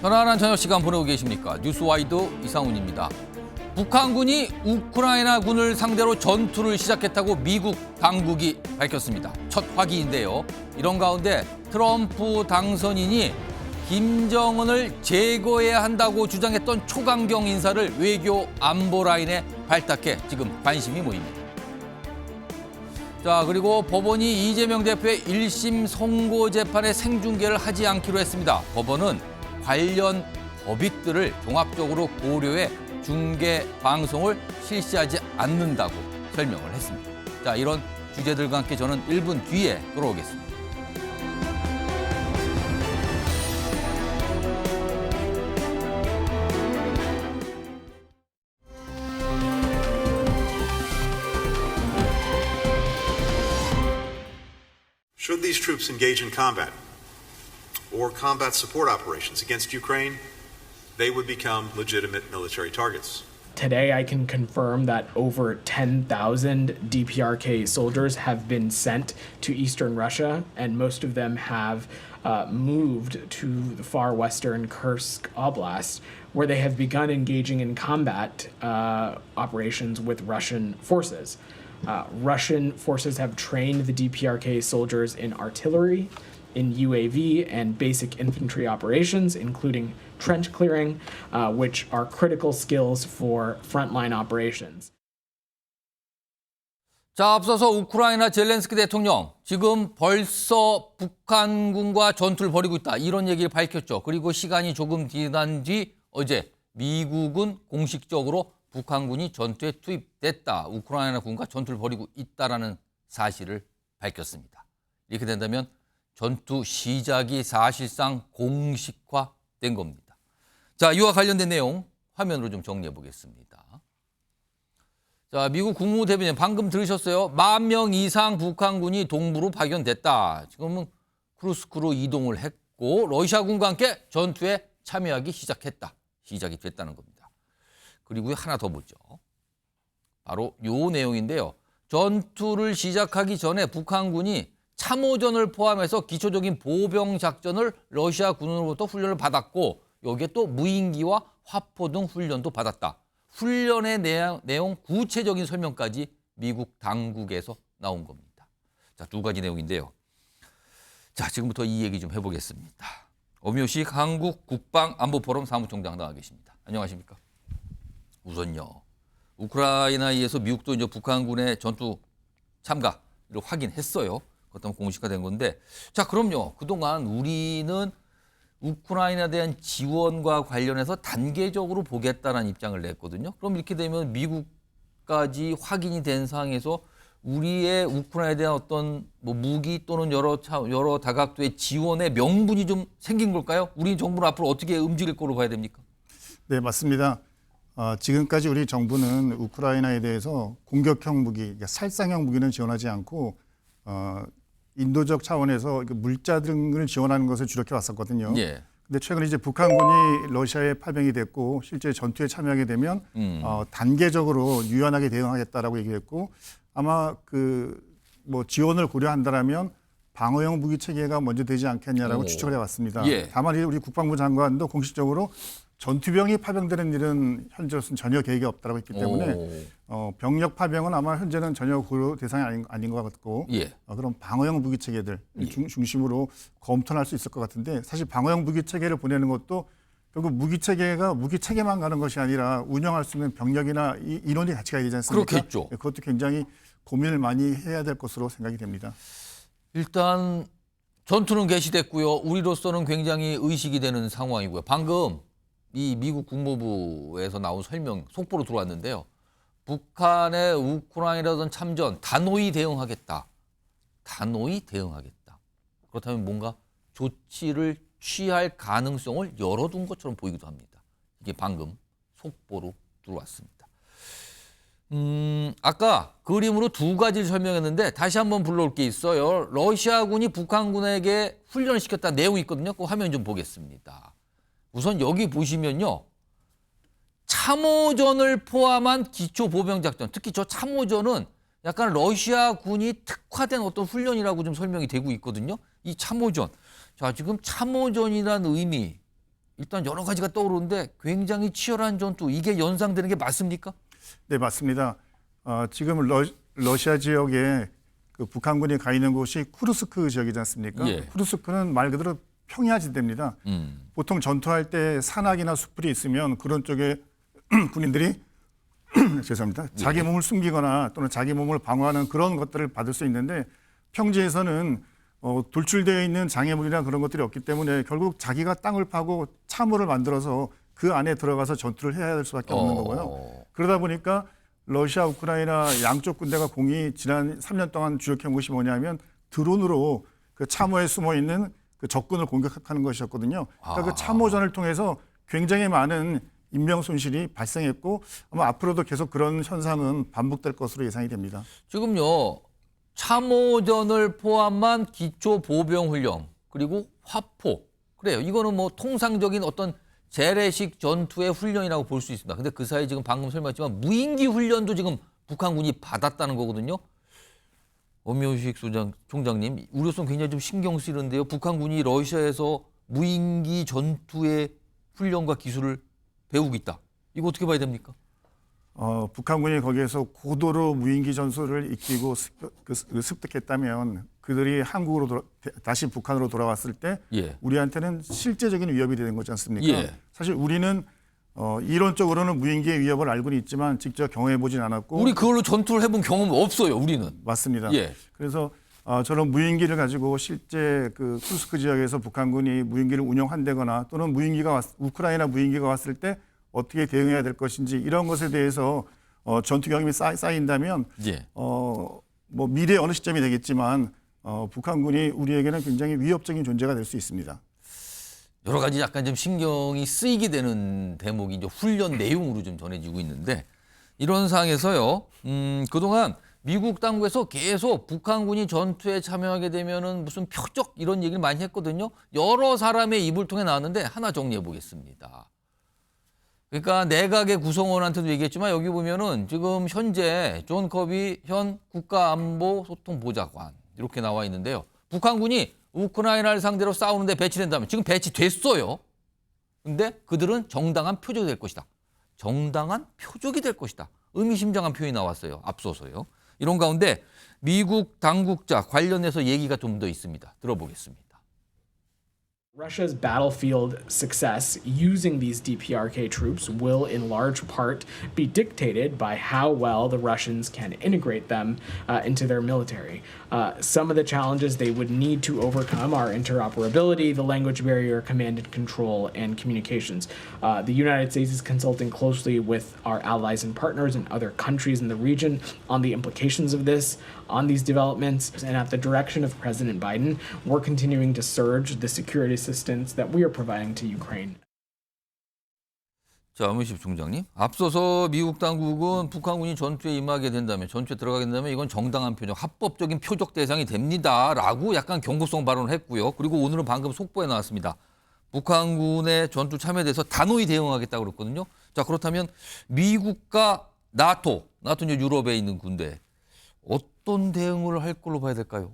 편안한 저녁 시간 보내고 계십니까? 뉴스와이드 이상훈입니다. 북한군이 우크라이나군을 상대로 전투를 시작했다고 미국 당국이 밝혔습니다. 첫 확인인데요. 이런 가운데 트럼프 당선인이 김정은을 제거해야 한다고 주장했던 초강경 인사를 외교 안보 라인에 발탁해 지금 관심이 모입니다. 자, 그리고 법원이 이재명 대표의 1심 선고 재판의 생중계를 하지 않기로 했습니다. 법원은 관련 법익들을 종합적으로 고려해 중계 방송을 실시하지 않는다고 설명을 했습니다. 자, 이런 주제들과 함께 저는 1분 뒤에 돌아오겠습니다. Should these troops engage in combat or combat support operations against Ukraine, they would become legitimate military targets. Today, I can confirm that over 10,000 DPRK soldiers have been sent to eastern Russia, and most of them have moved to the far western Kursk Oblast, where they have begun engaging in combat operations with Russian forces. Russian forces have trained the DPRK soldiers in artillery, in UAV, and basic infantry operations, including trench clearing, which are critical skills for frontline operations. 자, 앞서서 우크라이나 젤렌스키 대통령 지금 벌써 북한군과 전투를 벌이고 있다. 이런 얘기를 밝혔죠. 그리고 시간이 조금 지난 뒤 어제 미국은 공식적으로 북한군이 전투에 투입됐다. 우크라이나 군과 전투를 벌이고 있다라는 사실을 밝혔습니다. 이렇게 된다면 전투 시작이 사실상 공식화된 겁니다. 자, 이와 관련된 내용 화면으로 좀 정리해 보겠습니다. 자, 미국 국무대변인 방금 들으셨어요? 10,000명 이상 북한군이 동부로 파견됐다. 지금은 쿠르스크로 이동을 했고 러시아군과 함께 전투에 참여하기 시작이 됐다는 겁니다. 그리고 하나 더 보죠. 바로 요 내용인데요. 전투를 시작하기 전에 북한군이 참호전을 포함해서 기초적인 보병 작전을 러시아 군으로부터 훈련을 받았고 여기에 또 무인기와 화포 등 훈련도 받았다. 훈련의 내용 구체적인 설명까지 미국 당국에서 나온 겁니다. 자, 두 가지 내용인데요. 자, 지금부터 이 얘기 좀 해보겠습니다. 엄효식 한국 국방안보포럼 사무총장 나와 계십니다. 안녕하십니까? 우선요, 우크라이나에서 미국도 이제 북한군의 전투 참가를 확인했어요. 그렇다면 공식화된 건데, 자, 그럼요. 그동안 우리는 우크라이나에 대한 지원과 관련해서 단계적으로 보겠다는 입장을 냈거든요. 그럼 이렇게 되면 미국까지 확인이 된 상황에서 우리의 우크라이나에 대한 어떤 뭐 무기 또는 여러 다각도의 지원의 명분이 좀 생긴 걸까요? 우리 정부는 앞으로 어떻게 움직일 거로 봐야 됩니까? 네, 맞습니다. 지금까지 우리 정부는 우크라이나에 대해서 공격형 무기, 그러니까 살상형 무기는 지원하지 않고 인도적 차원에서 물자 등을 지원하는 것을 주력해 왔었거든요. 예. 근데 최근에 이제 북한군이 러시아에 파병이 됐고 실제 전투에 참여하게 되면 단계적으로 유연하게 대응하겠다라고 얘기했고 아마 뭐 지원을 고려한다라면 방어형 무기 체계가 먼저 되지 않겠냐라고 추측을 해왔습니다. 예. 다만 우리 국방부 장관도 공식적으로 전투병이 파병되는 일은 현재로서는 전혀 계획이 없다고 했기 때문에 병력 파병은 아마 현재는 전혀 고려 대상이 아닌 것 같고 예. 그런 방어형 무기 체계들 중심으로 검토할 수 있을 것 같은데 사실 방어형 무기 체계를 보내는 것도 결국 무기 체계가 무기 체계만 가는 것이 아니라 운영할 수 있는 병력이나 인원이 같이 가야 되지 않습니까? 그렇겠죠. 그것도 굉장히 고민을 많이 해야 될 것으로 생각이 됩니다. 일단 전투는 개시됐고요. 우리로서는 굉장히 의식이 되는 상황이고요. 방금 이 미국 국무부에서 나온 설명 속보로 들어왔는데요. 북한의 우크라이나전 참전 단호히 대응하겠다. 단호히 대응하겠다. 그렇다면 뭔가 조치를 취할 가능성을 열어둔 것처럼 보이기도 합니다. 이게 방금 속보로 들어왔습니다. 아까 그림으로 두 가지를 설명했는데 다시 한번 불러올 게 있어요. 러시아군이 북한군에게 훈련을 시켰다는 내용이 있거든요. 그 화면 좀 보겠습니다. 우선 여기 보시면요. 참호전을 포함한 기초보병작전, 특히 저 참호전은 약간 러시아군이 특화된 어떤 훈련이라고 좀 설명이 되고 있거든요. 이 참호전. 자, 지금 참호전이라는 의미, 일단 여러 가지가 떠오르는데 굉장히 치열한 전투 이게 연상되는 게 맞습니까? 네, 맞습니다. 지금 러시아 지역에 그 북한군이 가 있는 곳이 쿠르스크 지역이지 않습니까? 예. 쿠르스크는 말 그대로 평야지대입니다. 보통 전투할 때 산악이나 숲이 있으면 그런 쪽에 군인들이 죄송합니다. 자기 몸을 숨기거나 또는 자기 몸을 방어하는 그런 것들을 받을 수 있는데 평지에서는 돌출되어 있는 장애물이나 그런 것들이 없기 때문에 결국 자기가 땅을 파고 참호를 만들어서 그 안에 들어가서 전투를 해야 될 수밖에 없는 거고요. 그러다 보니까 러시아, 우크라이나 양쪽 군대가 공이 지난 3년 동안 주력한 것이 뭐냐면 드론으로 그 참호에 숨어 있는 그 적군을 공격하는 것이었거든요. 그러니까 그 참호전을 통해서 굉장히 많은 인명 손실이 발생했고 아마 앞으로도 계속 그런 현상은 반복될 것으로 예상이 됩니다. 지금요. 참호전을 포함한 기초 보병 훈련 그리고 화포 그래요. 이거는 뭐 통상적인 어떤 재래식 전투의 훈련이라고 볼 수 있습니다. 근데 그 사이 지금 방금 설명했지만 무인기 훈련도 지금 북한군이 받았다는 거거든요. 엄효식 총장님 우려성 굉장히 좀 신경 쓰이는데요. 북한군이 러시아에서 무인기 전투의 훈련과 기술을 배우고 있다. 이거 어떻게 봐야 됩니까? 북한군이 거기에서 고도로 무인기 전술을 익히고 습득했다면 그들이 한국으로 다시 북한으로 돌아왔을 때 예. 우리한테는 실제적인 위협이 되는 거지 않습니까? 예. 사실 우리는 이론적으로는 무인기의 위협을 알고는 있지만 직접 경험해보진 않았고 우리 그걸로 전투를 해본 경험 없어요. 우리는. 맞습니다. 예. 그래서 저런 무인기를 가지고 실제 그 쿠르스크 지역에서 북한군이 무인기를 운영한다거나 또는 우크라이나 무인기가 왔을 때 어떻게 대응해야 될 것인지 이런 것에 대해서 전투 경험이 쌓인다면 예. 뭐 미래 어느 시점이 되겠지만 북한군이 우리에게는 굉장히 위협적인 존재가 될 수 있습니다. 여러 가지 약간 좀 신경이 쓰이게 되는 대목이 이제 훈련 내용으로 좀 전해지고 있는데 이런 상황에서요. 그동안 미국 당국에서 계속 북한군이 전투에 참여하게 되면은 무슨 표적 이런 얘기를 많이 했거든요. 여러 사람의 입을 통해 나왔는데 하나 정리해 보겠습니다. 그러니까 내각의 구성원한테도 얘기했지만 여기 보면은 지금 현재 존 커비 현 국가안보소통보좌관 이렇게 나와 있는데요. 북한군이 우크라이나를 상대로 싸우는데 배치된다면 지금 배치됐어요. 근데 그들은 정당한 표적이 될 것이다. 정당한 표적이 될 것이다. 의미심장한 표현이 나왔어요. 앞서서요. 이런 가운데 미국 당국자 관련해서 얘기가 좀 더 있습니다. 들어보겠습니다. Russia's battlefield success using these DPRK troops will in large part be dictated by how well the Russians can integrate them into their military. Some of the challenges they would need to overcome are interoperability, the language barrier, command and control, and communications. The United States is consulting closely with our allies and partners in other countries in the region on the implications of this, on these developments, and at the direction of President Biden, we're continuing to surge the security assistance that we are providing to Ukraine. 자, 엄효식 총장님. 앞서서 미국 당국은 북한군이 전투에 임하게 된다면, 전투에 들어가게 된다면 이건 정당한 표적, 합법적인 표적 대상이 됩니다라고 약간 경고성 발언을 했고요. 그리고 오늘은 방금 속보에 나왔습니다. 북한군의 전투 참여에 대해서 단호히 대응하겠다고 그랬거든요. 자, 그렇다면 미국과 나토는 유럽에 있는 군대 어떤 대응을 할 걸로 봐야 될까요?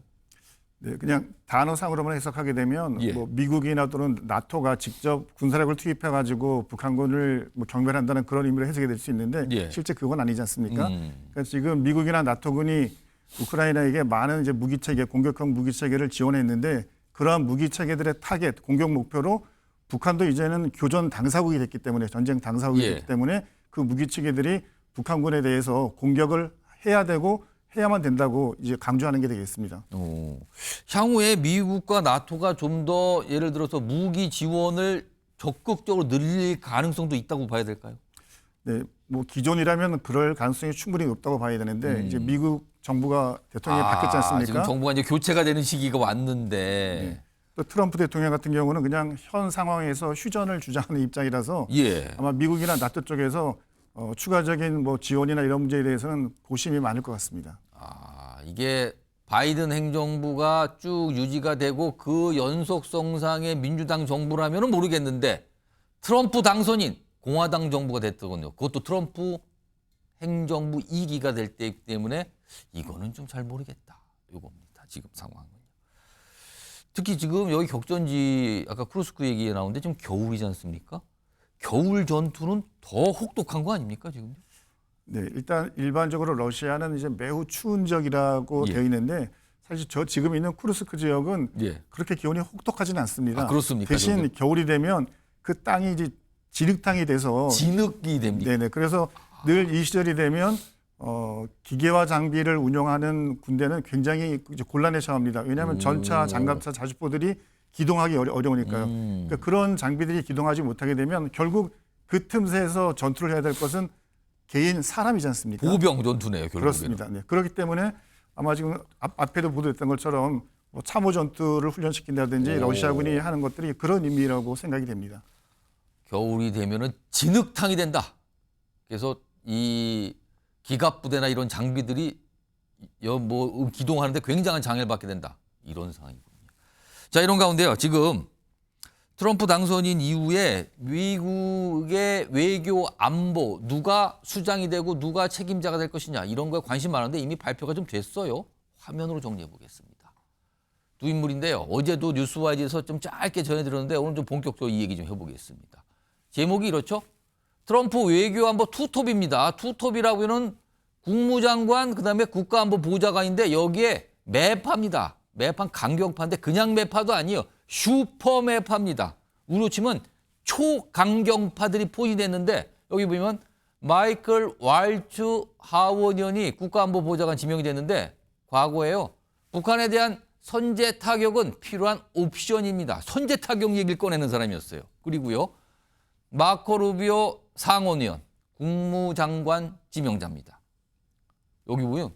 네, 그냥 단어상으로만 해석하게 되면 예. 뭐 미국이나 또는 나토가 직접 군사력을 투입해가지고 북한군을 뭐 경멸한다는 그런 의미로 해석이 될 수 있는데 예. 실제 그건 아니지 않습니까? 그러니까 지금 미국이나 나토군이 우크라이나에게 많은 이제 무기체계, 공격형 무기체계를 지원했는데 그러한 무기체계들의 타겟, 공격 목표로 북한도 이제는 교전 당사국이 됐기 때문에 전쟁 당사국이 예. 됐기 때문에 그 무기체계들이 북한군에 대해서 공격을 해야 되고 해야만 된다고 이제 강조하는 게 되겠습니다. 향후에 미국과 나토가 좀 더 예를 들어서 무기 지원을 적극적으로 늘릴 가능성도 있다고 봐야 될까요? 네, 뭐 기존이라면 그럴 가능성이 충분히 높다고 봐야 되는데 이제 미국 정부가 대통령이 바뀌었지 않습니까? 지금 정부가 이제 교체가 되는 시기가 왔는데 네. 또 트럼프 대통령 같은 경우는 그냥 현 상황에서 휴전을 주장하는 입장이라서 예. 아마 미국이나 나토 쪽에서 추가적인 뭐 지원이나 이런 문제에 대해서는 고심이 많을 것 같습니다. 이게 바이든 행정부가 쭉 유지가 되고 그 연속성상의 민주당 정부라면 모르겠는데 트럼프 당선인 공화당 정부가 됐더군요. 그것도 트럼프 행정부 2기가 될 때이기 때문에 이거는 좀 잘 모르겠다. 이겁니다. 지금 상황은. 특히 지금 여기 격전지 아까 쿠르스크 얘기 나오는데 지금 겨울이지 않습니까? 겨울 전투는 더 혹독한 거 아닙니까 지금? 네, 일단 일반적으로 러시아는 이제 매우 추운 지역이라고 예. 되어 있는데 사실 저 지금 있는 쿠르스크 지역은 예. 그렇게 기온이 혹독하지는 않습니다. 아, 그렇습니까, 대신 저기? 겨울이 되면 그 땅이 이제 진흙탕이 돼서 진흙이 됩니까? 네네. 그래서 늘 이 시절이 되면 기계와 장비를 운영하는 군대는 굉장히 이제 곤란에 처합니다. 왜냐하면 전차, 장갑차, 자주포들이 기동하기 어려우니까요. 그러니까 그런 장비들이 기동하지 못하게 되면 결국 그 틈새에서 전투를 해야 될 것은 개인 사람이지 않습니까? 보병 전투네요, 결국에는. 그렇습니다. 네. 그렇기 때문에 아마 지금 앞에도 보도했던 것처럼 뭐 참호 전투를 훈련시킨다든지 오. 러시아군이 하는 것들이 그런 의미라고 생각이 됩니다. 겨울이 되면은 진흙탕이 된다. 그래서 이 기갑 부대나 이런 장비들이 뭐 기동하는데 굉장한 장애를 받게 된다. 이런 상황이군요. 자, 이런 가운데요. 지금 트럼프 당선인 이후에 미국의 외교 안보 누가 수장이 되고 누가 책임자가 될 것이냐 이런 거에 관심 많은데 이미 발표가 좀 됐어요. 화면으로 정리해 보겠습니다. 두 인물인데요. 어제도 뉴스와이즈에서 좀 짧게 전해드렸는데 오늘 좀 본격적으로 이 얘기 좀 해보겠습니다. 제목이 이렇죠. 트럼프 외교안보 투톱입니다. 투톱이라고 하는 국무장관 그다음에 국가안보보좌관인데 여기에 매파입니다. 매파는 강경파인데 그냥 매파도 아니에요. 슈퍼 매파입니다. 우리로 치면 초강경파들이 포진됐는데 여기 보면 마이클 왈츠 하원의원이 국가안보보좌관 지명이 됐는데 과거에요. 북한에 대한 선제 타격은 필요한 옵션입니다. 선제 타격 얘기를 꺼내는 사람이었어요. 그리고요. 마코 루비오 상원의원, 국무장관 지명자입니다. 여기 보면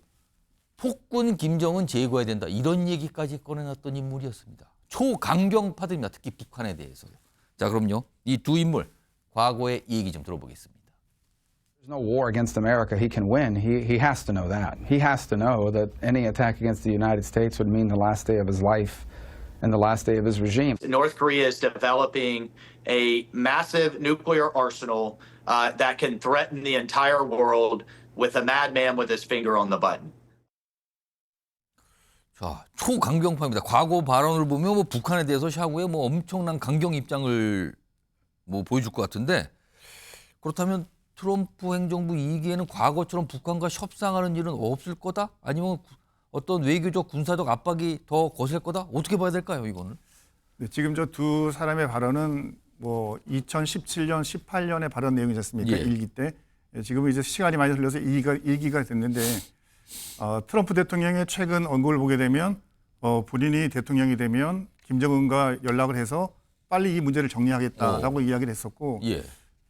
폭군 김정은 제거해야 된다. 이런 얘기까지 꺼내놨던 인물이었습니다. 초강경파들입니다. 특히 북한에 대해서요. 자, 그럼요. 이 두 인물 과거의 얘기 좀 들어보겠습니다. There's no war against America he can win. He has to know that. He has to know that any attack against the United States would mean the last day of his life and the last day of his regime. North Korea is developing a massive nuclear arsenal that can threaten the entire world with a madman with his finger on the button. 자, 초강경파입니다. 과거 발언을 보면 뭐 북한에 대해서 샤구에 뭐 엄청난 강경 입장을 뭐 보여줄 것 같은데 그렇다면 트럼프 행정부 2기에는 과거처럼 북한과 협상하는 일은 없을 거다? 아니면 어떤 외교적 군사적 압박이 더 거셀 거다? 어떻게 봐야 될까요, 이거는? 네, 지금 저 두 사람의 발언은 뭐 2017년, 18년의 발언 내용이지 않습니까? 예. 1기 때. 지금은 이제 시간이 많이 흘러서 2기가 됐는데 트럼프 대통령의 최근 언급을 보게 되면 본인이 대통령이 되면 김정은과 연락을 해서 빨리 이 문제를 정리하겠다라고 이야기를 했었고 예.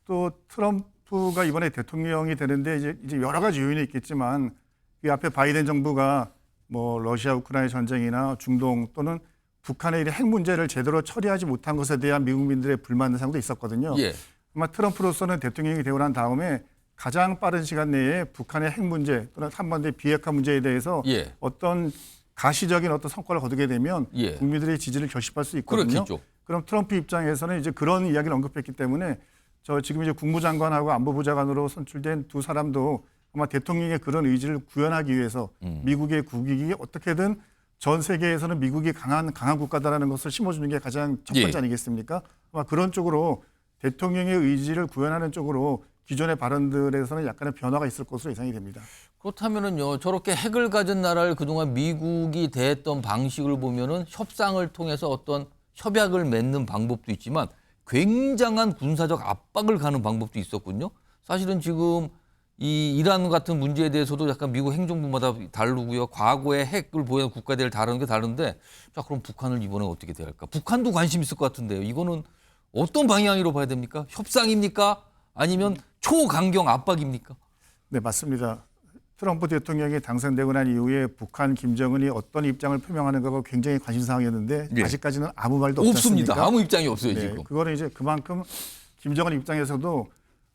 또 트럼프가 이번에 대통령이 되는데 이제 여러 가지 요인이 있겠지만 그 앞에 바이든 정부가 뭐 러시아 우크라이나 전쟁이나 중동 또는 북한의 핵 문제를 제대로 처리하지 못한 것에 대한 미국민들의 불만 사항도 있었거든요. 예. 아마 트럼프로서는 대통령이 되고 난 다음에 가장 빠른 시간 내에 북한의 핵 문제 또는 한반도의 비핵화 문제에 대해서 예. 어떤 가시적인 어떤 성과를 거두게 되면 예. 국민들의 지지를 결집할 수 있거든요. 그렇겠죠. 그럼 트럼프 입장에서는 이제 그런 이야기를 언급했기 때문에 저 지금 이제 국무장관하고 안보보좌관으로 선출된 두 사람도 아마 대통령의 그런 의지를 구현하기 위해서 미국의 국익이 어떻게든 전 세계에서는 미국이 강한 국가다라는 것을 심어주는 게 가장 첫 번째 예. 아니겠습니까? 아마 그런 쪽으로 대통령의 의지를 구현하는 쪽으로 기존의 발언들에서는 약간의 변화가 있을 것으로 예상이 됩니다. 그렇다면은요, 저렇게 핵을 가진 나라를 그동안 미국이 대했던 방식을 보면은 협상을 통해서 어떤 협약을 맺는 방법도 있지만 굉장한 군사적 압박을 가는 방법도 있었군요. 사실은 지금 이 이란 같은 문제에 대해서도 약간 미국 행정부마다 다르고요. 과거에 핵을 보유한 국가들을 다루는 게 다른데, 자, 그럼 북한을 이번에 어떻게 대할까? 북한도 관심 있을 것 같은데요. 이거는 어떤 방향으로 봐야 됩니까? 협상입니까? 아니면 초강경 압박입니까? 네, 맞습니다. 트럼프 대통령이 당선되고 난 이후에 북한 김정은이 어떤 입장을 표명하는가가 굉장히 관심사항이었는데 예. 아직까지는 아무 말도 없지 없습니다. 않습니까? 아무 입장이 없어요, 네, 지금. 그거는 이제 그만큼 김정은 입장에서도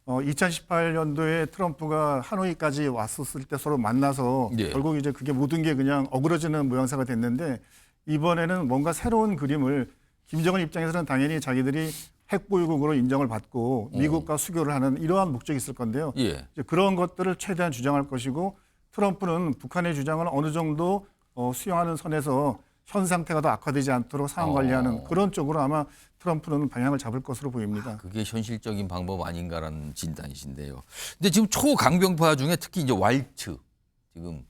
2018년도에 트럼프가 하노이까지 왔었을 때 서로 만나서 예. 결국 이제 그게 모든 게 그냥 어그러지는 모양새가 됐는데 이번에는 뭔가 새로운 그림을 김정은 입장에서는 당연히 자기들이 핵보유국으로 인정을 받고 미국과 수교를 하는 이러한 목적이 있을 건데요. 예. 이제 그런 것들을 최대한 주장할 것이고 트럼프는 북한의 주장을 어느 정도 수용하는 선에서 현 상태가 더 악화되지 않도록 상황 관리하는 그런 쪽으로 아마 트럼프는 방향을 잡을 것으로 보입니다. 그게 현실적인 방법 아닌가라는 진단이신데요. 근데 지금 초강병파 중에 특히 이제 왈츠 지금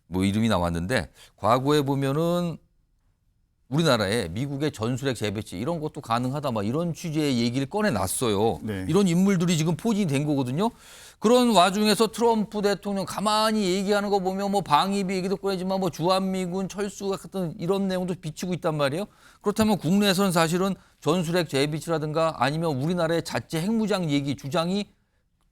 뭐 이름이 나왔는데 과거에 보면은 우리나라에 미국의 전술핵 재배치 이런 것도 가능하다 막 이런 취지의 얘기를 꺼내놨어요. 네. 이런 인물들이 지금 포진이 된 거거든요. 그런 와중에서 트럼프 대통령 가만히 얘기하는 거 보면 뭐 방위비 얘기도 꺼내지만 뭐 주한미군 철수 같은 이런 내용도 비치고 있단 말이에요. 그렇다면 국내에서는 사실은 전술핵 재배치라든가 아니면 우리나라의 자체 핵무장 얘기 주장이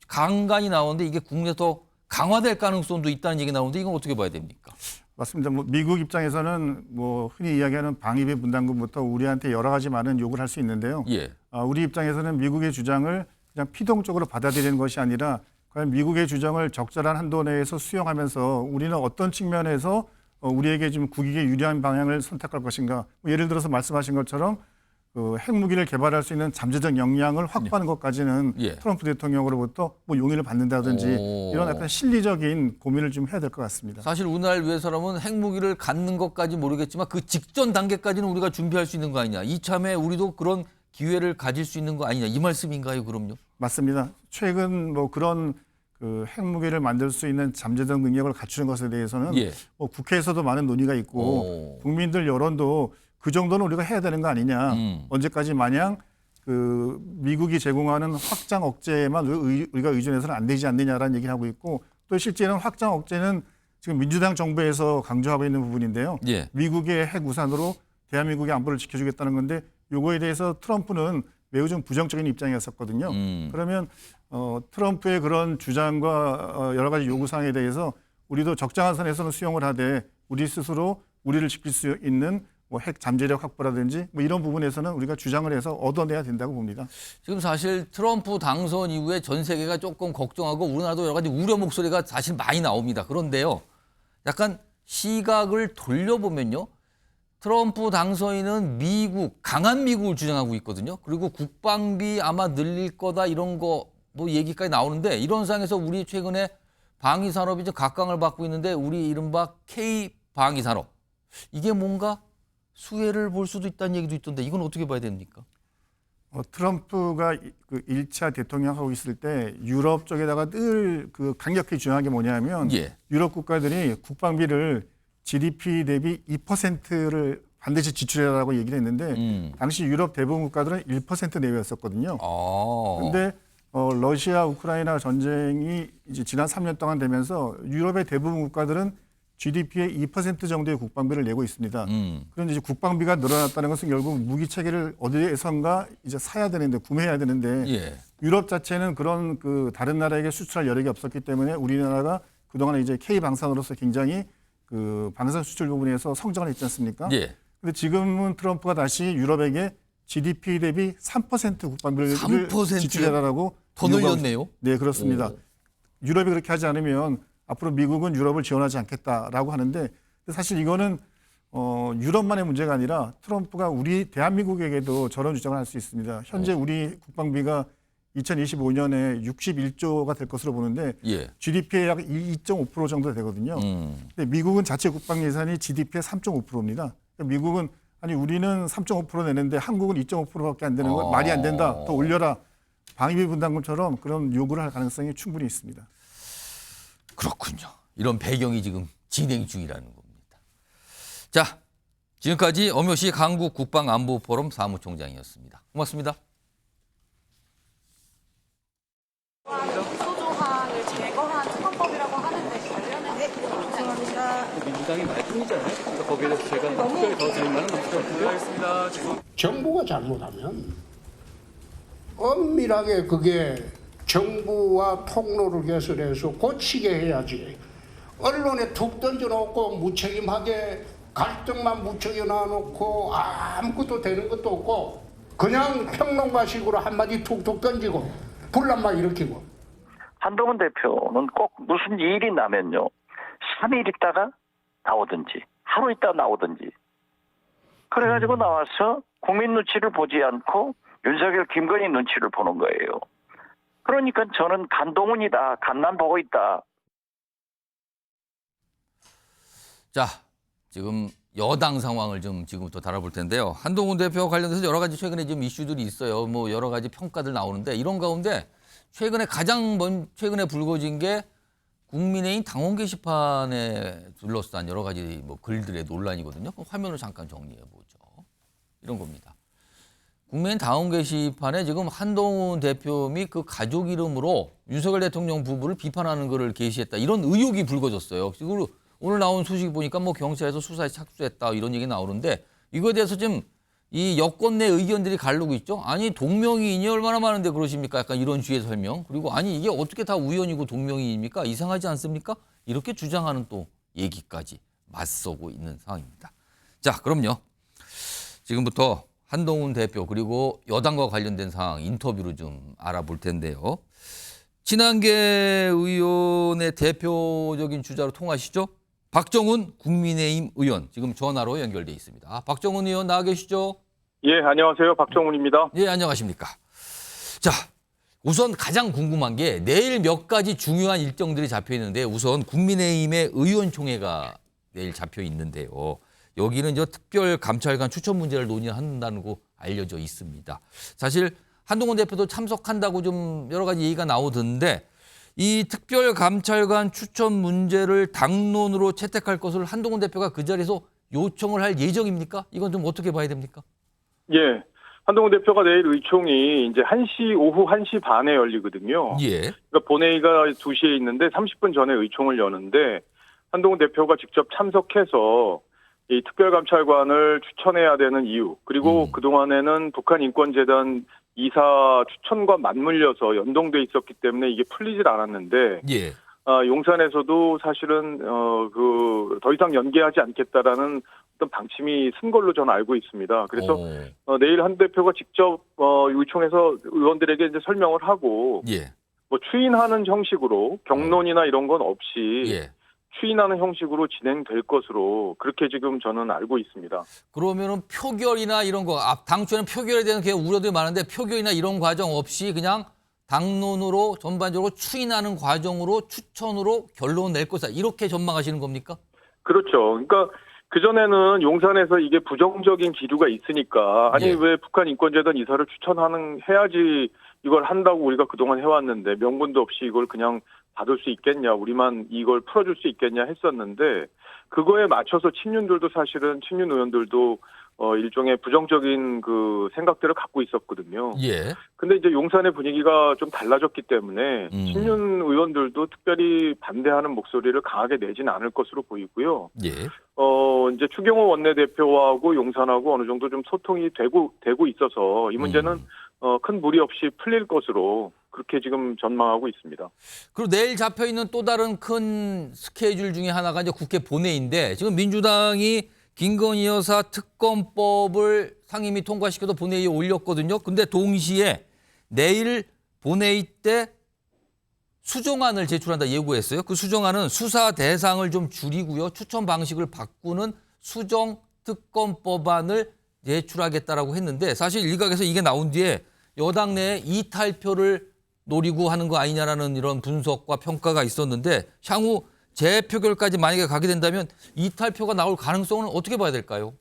간간히 나오는데 이게 국내에서 더 강화될 가능성도 있다는 얘기 나오는데 이건 어떻게 봐야 됩니까? 맞습니다. 뭐 미국 입장에서는 뭐 흔히 이야기하는 방위비 분담금부터 우리한테 여러 가지 많은 요구를 할 수 있는데요. 예. 우리 입장에서는 미국의 주장을 그냥 피동적으로 받아들이는 것이 아니라 과연 미국의 주장을 적절한 한도 내에서 수용하면서 우리는 어떤 측면에서 우리에게 좀 국익에 유리한 방향을 선택할 것인가. 뭐 예를 들어서 말씀하신 것처럼 그 핵무기를 개발할 수 있는 잠재적 역량을 확보하는 것까지는 예. 트럼프 대통령으로부터 뭐 용의를 받는다든지 이런 약간 실리적인 고민을 좀 해야 될 것 같습니다. 사실 우리나라를 위해서라면 핵무기를 갖는 것까지 모르겠지만 그 직전 단계까지는 우리가 준비할 수 있는 거 아니냐. 이참에 우리도 그런 기회를 가질 수 있는 거 아니냐. 이 말씀인가요, 그럼요? 맞습니다. 최근 뭐 그런 그 핵무기를 만들 수 있는 잠재적 능력을 갖추는 것에 대해서는 예. 뭐 국회에서도 많은 논의가 있고 국민들 여론도 그 정도는 우리가 해야 되는 거 아니냐. 언제까지 마냥 그 미국이 제공하는 확장 억제에만 우리가 의존해서는 안 되지 않느냐라는 얘기를 하고 있고 또 실제는 확장 억제는 지금 민주당 정부에서 강조하고 있는 부분인데요. 예. 미국의 핵 우산으로 대한민국의 안보를 지켜주겠다는 건데 요거에 대해서 트럼프는 매우 좀 부정적인 입장이었었거든요. 그러면 트럼프의 그런 주장과 여러 가지 요구사항에 대해서 우리도 적정한 선에서는 수용을 하되 우리 스스로 우리를 지킬 수 있는 뭐 핵 잠재력 확보라든지 뭐 이런 부분에서는 우리가 주장을 해서 얻어내야 된다고 봅니다. 지금 사실 트럼프 당선 이후에 전 세계가 조금 걱정하고 우리나라도 여러 가지 우려 목소리가 사실 많이 나옵니다. 그런데요. 약간 시각을 돌려보면요. 트럼프 당선인은 미국, 강한 미국을 주장하고 있거든요. 그리고 국방비 아마 늘릴 거다 이런 거 뭐 얘기까지 나오는데 이런 상황에서 우리 최근에 방위 산업이 좀 각광을 받고 있는데 우리 이른바 K 방위 산업 이게 뭔가 수혜를 볼 수도 있다는 얘기도 있던데 이건 어떻게 봐야 됩니까? 트럼프가 그 1차 대통령 하고 있을 때 유럽 쪽에다가 늘 그 강력히 주장한 게 뭐냐면 예. 유럽 국가들이 국방비를 GDP 대비 2%를 반드시 지출해라라고 얘기를 했는데 당시 유럽 대부분 국가들은 1% 내외였었거든요. 그런데 러시아 우크라이나 전쟁이 이제 지난 3년 동안 되면서 유럽의 대부분 국가들은 GDP의 2% 정도의 국방비를 내고 있습니다. 그런데 이제 국방비가 늘어났다는 것은 결국 무기 체계를 어디에선가 이제 사야 되는데 구매해야 되는데 예. 유럽 자체는 그런 그 다른 나라에게 수출할 여력이 없었기 때문에 우리나라가 그동안 이제 K 방산으로서 굉장히 그 방산 수출 부분에서 성장을 했지 않습니까? 예. 근데 지금은 트럼프가 다시 유럽에게 GDP 대비 3% 국방비를 3%? 지출해라라고 더 늘렸네요. 네, 그렇습니다. 유럽이 그렇게 하지 않으면 앞으로 미국은 유럽을 지원하지 않겠다라고 하는데 사실 이거는 유럽만의 문제가 아니라 트럼프가 우리 대한민국에게도 저런 주장을 할 수 있습니다. 현재 우리 국방비가 2025년에 61조가 될 것으로 보는데 예. GDP의 약 2.5% 정도 되거든요. 근데 미국은 자체 국방 예산이 GDP의 3.5%입니다. 그러니까 미국은 아니 우리는 3.5% 내는데 한국은 2.5%밖에 안 되는 건 말이 안 된다. 더 올려라. 방위비 분담금처럼 그런 요구를 할 가능성이 충분히 있습니다. 그렇군요. 이런 배경이 지금 진행 중이라는 겁니다. 자, 지금까지 엄효시 한국국방안보포럼 사무총장이었습니다. 고맙습니다. 소조항을 제거한 특검법이라고 하는데 관련해서 죄송합니다. 민주당이 말뿐이잖아요. 그러니까 거기에 대해서 제가 특별히 더 드릴 말은 없을 것 같은데요. 알겠습니다. 정부가 잘못하면 엄밀하게 그게 정부와 통로를 개설해서 고치게 해야지. 언론에 툭 던져놓고 무책임하게 갈등만 무척이 놔놓고 아무것도 되는 것도 없고 그냥 평론가식으로 한마디 툭툭 던지고 분란만 일으키고. 한동훈 대표는 꼭 무슨 일이 나면요 3일 있다가 나오든지 하루 있다가 나오든지 그래가지고 나와서 국민 눈치를 보지 않고 윤석열 김건희 눈치를 보는 거예요. 그러니까 저는 간동훈이다. 간만 보고 있다. 자, 지금 여당 상황을 좀 지금부터 다뤄볼 텐데요. 한동훈 대표와 관련해서 여러 가지 최근에 좀 이슈들이 있어요. 뭐 여러 가지 평가들 나오는데 이런 가운데 최근에 최근에 불거진 게 국민의힘 당원 게시판에 둘러싼 여러 가지 뭐 글들의 논란이거든요. 그럼 화면을 잠깐 정리해 보죠. 이런 겁니다. 국민의힘 당원 게시판에 지금 한동훈 대표 및 그 가족 이름으로 윤석열 대통령 부부를 비판하는 글을 게시했다. 이런 의혹이 불거졌어요. 그리고 오늘 나온 소식 보니까 뭐 경찰에서 수사에 착수했다 이런 얘기 나오는데 이거에 대해서 지금 이 여권 내 의견들이 갈르고 있죠. 아니 동명이인이 얼마나 많은데 그러십니까? 약간 이런 주의 설명. 그리고 아니 이게 어떻게 다 우연이고 동명이인입니까? 이상하지 않습니까? 이렇게 주장하는 또 얘기까지 맞서고 있는 상황입니다. 자, 그럼요. 지금부터 한동훈 대표 그리고 여당과 관련된 상황 인터뷰로 좀 알아볼 텐데요. 친한계 의원의 대표적인 주자로 통하시죠? 박정훈 국민의힘 의원 지금 전화로 연결돼 있습니다. 박정훈 의원 나와 계시죠? 예, 안녕하세요. 박정훈입니다. 예, 안녕하십니까. 자, 우선 가장 궁금한 게 내일 몇 가지 중요한 일정들이 잡혀 있는데 우선 국민의힘의 의원총회가 내일 잡혀 있는데요. 여기는 특별감찰관 추천 문제를 논의한다고 알려져 있습니다. 사실 한동훈 대표도 참석한다고 좀 여러 가지 얘기가 나오던데 이 특별감찰관 추천 문제를 당론으로 채택할 것을 한동훈 대표가 그 자리에서 요청을 할 예정입니까? 이건 좀 어떻게 봐야 됩니까? 예. 한동훈 대표가 내일 의총이 이제 오후 1시 반에 열리거든요. 예. 그러니까 본회의가 2시에 있는데 30분 전에 의총을 여는데 한동훈 대표가 직접 참석해서 이 특별감찰관을 추천해야 되는 이유, 그리고 그동안에는 북한인권재단 이사 추천과 맞물려서 연동돼 있었기 때문에 이게 풀리질 않았는데, 예. 용산에서도 사실은 더 이상 연계하지 않겠다라는 어떤 방침이 쓴 걸로 저는 알고 있습니다. 그래서 내일 한 대표가 직접 의총에서 의원들에게 이제 설명을 하고, 예. 뭐 추인하는 형식으로 경론이나 이런 건 없이. 예. 추인하는 형식으로 진행될 것으로 그렇게 지금 저는 알고 있습니다. 그러면은 표결이나 이런 거, 당초에는 표결에 대한 우려들이 많은데 표결이나 이런 과정 없이 그냥 당론으로 전반적으로 추인하는 과정으로 추천으로 결론 낼 것이다. 이렇게 전망하시는 겁니까? 그렇죠. 그러니까 그전에는 용산에서 이게 부정적인 기류가 있으니까 아니 예. 왜 북한 인권재단 이사를 해야지 이걸 한다고 우리가 그동안 해왔는데 명분도 없이 이걸 그냥 받을 수 있겠냐, 우리만 이걸 풀어줄 수 있겠냐 했었는데 그거에 맞춰서 친윤들도 사실은 친윤 의원들도 일종의 부정적인 그 생각들을 갖고 있었거든요. 예. 근데 이제 용산의 분위기가 좀 달라졌기 때문에 친윤 의원들도 특별히 반대하는 목소리를 강하게 내지는 않을 것으로 보이고요. 예. 이제 추경호 원내대표하고 용산하고 어느 정도 좀 소통이 되고 있어서 이 문제는 큰 무리 없이 풀릴 것으로 그렇게 지금 전망하고 있습니다. 그리고 내일 잡혀 있는 또 다른 큰 스케줄 중에 하나가 이제 국회 본회의인데 지금 민주당이 김건희 여사 특검법을 상임위 통과시켜서 본회의에 올렸거든요. 근데 동시에 내일 본회의 때 수정안을 제출한다 예고했어요. 그 수정안은 수사 대상을 좀 줄이고요. 추천 방식을 바꾸는 수정 특검법안을 제출하겠다라고 했는데 사실 일각에서 이게 나온 뒤에 여당 내에 이탈표를 노리고 하는 거 아니냐라는 이런 분석과 평가가 있었는데 향후 재표결까지 만약에 가게 된다면 이탈표가 나올 가능성은 어떻게 봐야 될까요?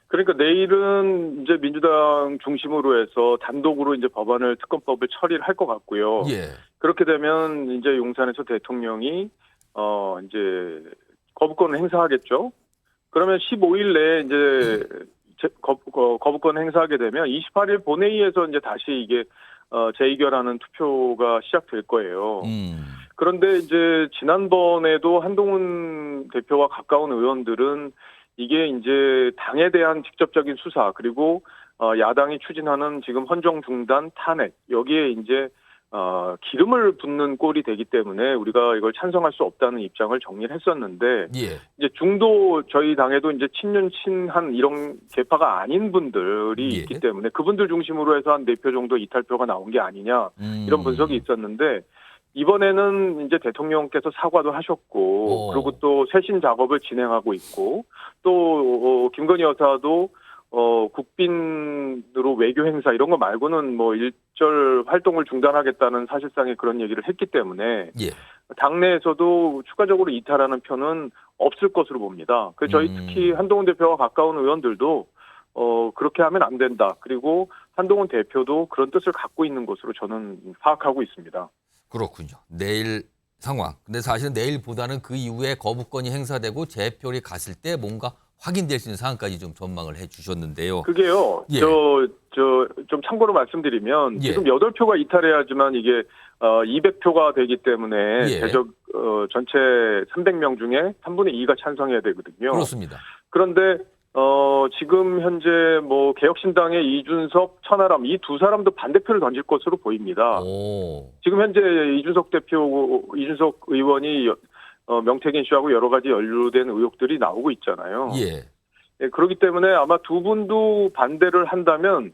그러니까 내일은 이제 민주당 중심으로 해서 단독으로 이제 법안을 특검법을 처리를 할 것 같고요. 예. 그렇게 되면 이제 용산에서 대통령이 이제 거부권을 행사하겠죠. 그러면 15일 내에 이제 거부권을 행사하게 되면 28일 본회의에서 이제 다시 이게 재의결하는 투표가 시작될 거예요. 그런데 이제 지난번에도 한동훈 대표와 가까운 의원들은 이게 이제 당에 대한 직접적인 수사 그리고 야당이 추진하는 지금 헌정 중단 탄핵 여기에 이제 기름을 붓는 꼴이 되기 때문에 우리가 이걸 찬성할 수 없다는 입장을 정리를 했었는데 예. 이제 중도 저희 당에도 이제 친윤 친한 이런 계파가 아닌 분들이 예. 있기 때문에 그분들 중심으로 해서 한 4표 정도 이탈표가 나온 게 아니냐 이런 분석이 있었는데 이번에는 이제 대통령께서 사과도 하셨고 그리고 또 쇄신 작업을 진행하고 있고 또 김건희 여사도 국빈으로 외교 행사 이런 거 말고는 뭐 일절 활동을 중단하겠다는 사실상의 그런 얘기를 했기 때문에 예. 당내에서도 추가적으로 이탈하는 표는 없을 것으로 봅니다. 그래서 저희 특히 한동훈 대표와 가까운 의원들도 그렇게 하면 안 된다. 그리고 한동훈 대표도 그런 뜻을 갖고 있는 것으로 저는 파악하고 있습니다. 그렇군요. 내일 상황. 근데 사실은 내일보다는 그 이후에 거부권이 행사되고 재표리 갔을 때 뭔가 확인될 수 있는 상황까지 좀 전망을 해 주셨는데요. 그게요. 예. 좀 참고로 말씀드리면 예. 지금 8표가 이탈해야지만 이게 200표가 되기 때문에 예. 전체 300명 중에 3분의 2가 찬성해야 되거든요. 그렇습니다. 그런데 지금 현재 뭐 개혁신당의 이준석, 천하람 이 두 사람도 반대표를 던질 것으로 보입니다. 오. 지금 현재 이준석 의원이 명태균 씨하고 여러 가지 연루된 의혹들이 나오고 있잖아요. 예. 예, 그렇기 때문에 아마 두 분도 반대를 한다면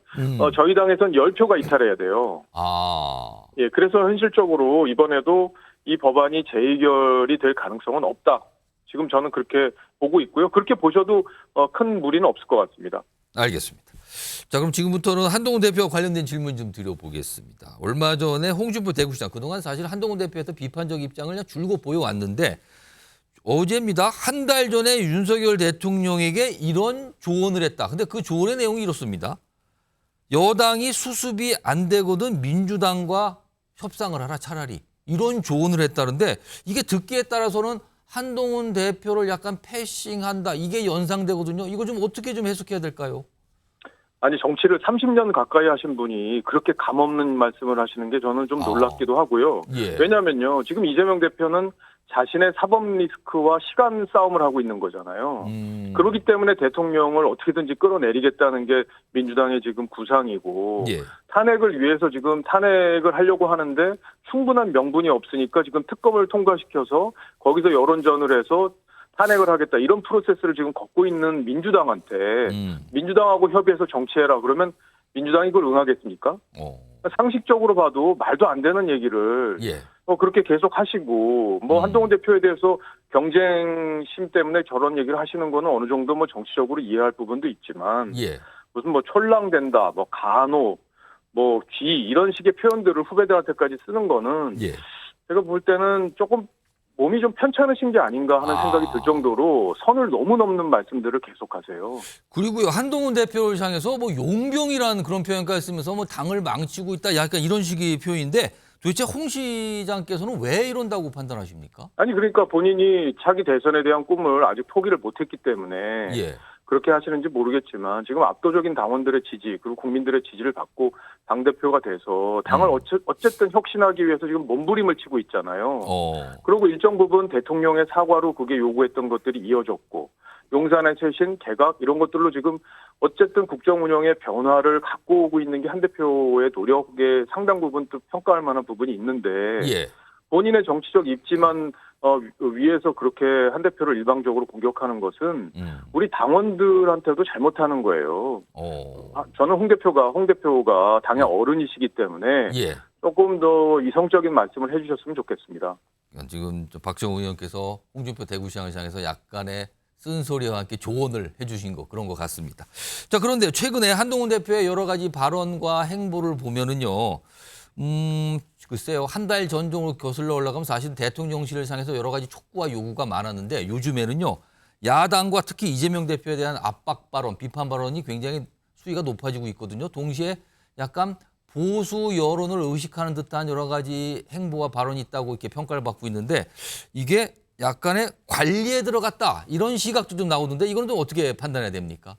저희 당에선 10표가 이탈해야 돼요. 아. 예, 그래서 현실적으로 이번에도 이 법안이 재의결이 될 가능성은 없다. 지금 저는 그렇게 보고 있고요. 그렇게 보셔도 큰 무리는 없을 것 같습니다. 알겠습니다. 자, 그럼 지금부터는 한동훈 대표와 관련된 질문 좀 드려보겠습니다. 얼마 전에 홍준표 대구시장, 그동안 사실 한동훈 대표에서 비판적 입장을 그냥 줄곧 보여왔는데 어제입니다. 한 달 전에 윤석열 대통령에게 이런 조언을 했다. 근데 그 조언의 내용이 이렇습니다. 여당이 수습이 안 되거든 민주당과 협상을 하라 차라리. 이런 조언을 했다는데 이게 듣기에 따라서는 한동훈 대표를 약간 패싱한다. 이게 연상되거든요. 이거 좀 어떻게 좀 해석해야 될까요? 아니 정치를 30년 가까이 하신 분이 그렇게 감없는 말씀을 하시는 게 저는 좀 놀랍기도 하고요. 예. 왜냐하면요. 지금 이재명 대표는 자신의 사법 리스크와 시간 싸움을 하고 있는 거잖아요. 그렇기 때문에 대통령을 어떻게든지 끌어내리겠다는 게 민주당의 지금 구상이고 예. 탄핵을 위해서 지금 탄핵을 하려고 하는데 충분한 명분이 없으니까 지금 특검을 통과시켜서 거기서 여론전을 해서 탄핵을 하겠다 이런 프로세스를 지금 걷고 있는 민주당한테 민주당하고 협의해서 정치해라 그러면 민주당이 그걸 응하겠습니까? 상식적으로 봐도 말도 안 되는 얘기를 예. 그렇게 계속 하시고 한동훈 대표에 대해서 경쟁심 때문에 저런 얘기를 하시는 거는 어느 정도 정치적으로 이해할 부분도 있지만 예. 무슨 촐랑된다, 간호, 귀 이런 식의 표현들을 후배들한테까지 쓰는 거는 예. 제가 볼 때는 조금 몸이 좀 편찮으신 게 아닌가 하는 생각이 들 정도로 선을 너무 넘는 말씀들을 계속하세요. 그리고요 한동훈 대표를 향해서 용병이라는 그런 표현까지 쓰면서 당을 망치고 있다 약간 이런 식의 표현인데 도대체 홍 시장께서는 왜 이런다고 판단하십니까? 아니 그러니까 본인이 차기 대선에 대한 꿈을 아직 포기를 못했기 때문에 예. 그렇게 하시는지 모르겠지만 지금 압도적인 당원들의 지지 그리고 국민들의 지지를 받고 당대표가 돼서 당을 어쨌든 혁신하기 위해서 지금 몸부림을 치고 있잖아요. 그리고 일정 부분 대통령의 사과로 그게 요구했던 것들이 이어졌고 용산의 쇄신, 개각 이런 것들로 지금 어쨌든 국정 운영의 변화를 갖고 오고 있는 게 한 대표의 노력에 상당 부분 또 평가할 만한 부분이 있는데 예. 본인의 정치적 입지만 위에서 그렇게 한 대표를 일방적으로 공격하는 것은 우리 당원들한테도 잘못하는 거예요. 저는 홍 대표가 당의 어른이시기 때문에 예. 조금 더 이성적인 말씀을 해주셨으면 좋겠습니다. 지금 박정우 의원께서 홍준표 대구시장을 향해서 약간의 쓴소리와 함께 조언을 해주신 거 그런 것 같습니다. 자 그런데 최근에 한동훈 대표의 여러 가지 발언과 행보를 보면은요. 글쎄요. 한 달 전종으로 거슬러 올라가면 사실 대통령실을 향해서 여러 가지 촉구와 요구가 많았는데 요즘에는요. 야당과 특히 이재명 대표에 대한 압박 발언, 비판 발언이 굉장히 수위가 높아지고 있거든요. 동시에 약간 보수 여론을 의식하는 듯한 여러 가지 행보와 발언이 있다고 이렇게 평가를 받고 있는데 이게 약간의 관리에 들어갔다. 이런 시각도 좀 나오는데 이거는 좀 어떻게 판단해야 됩니까?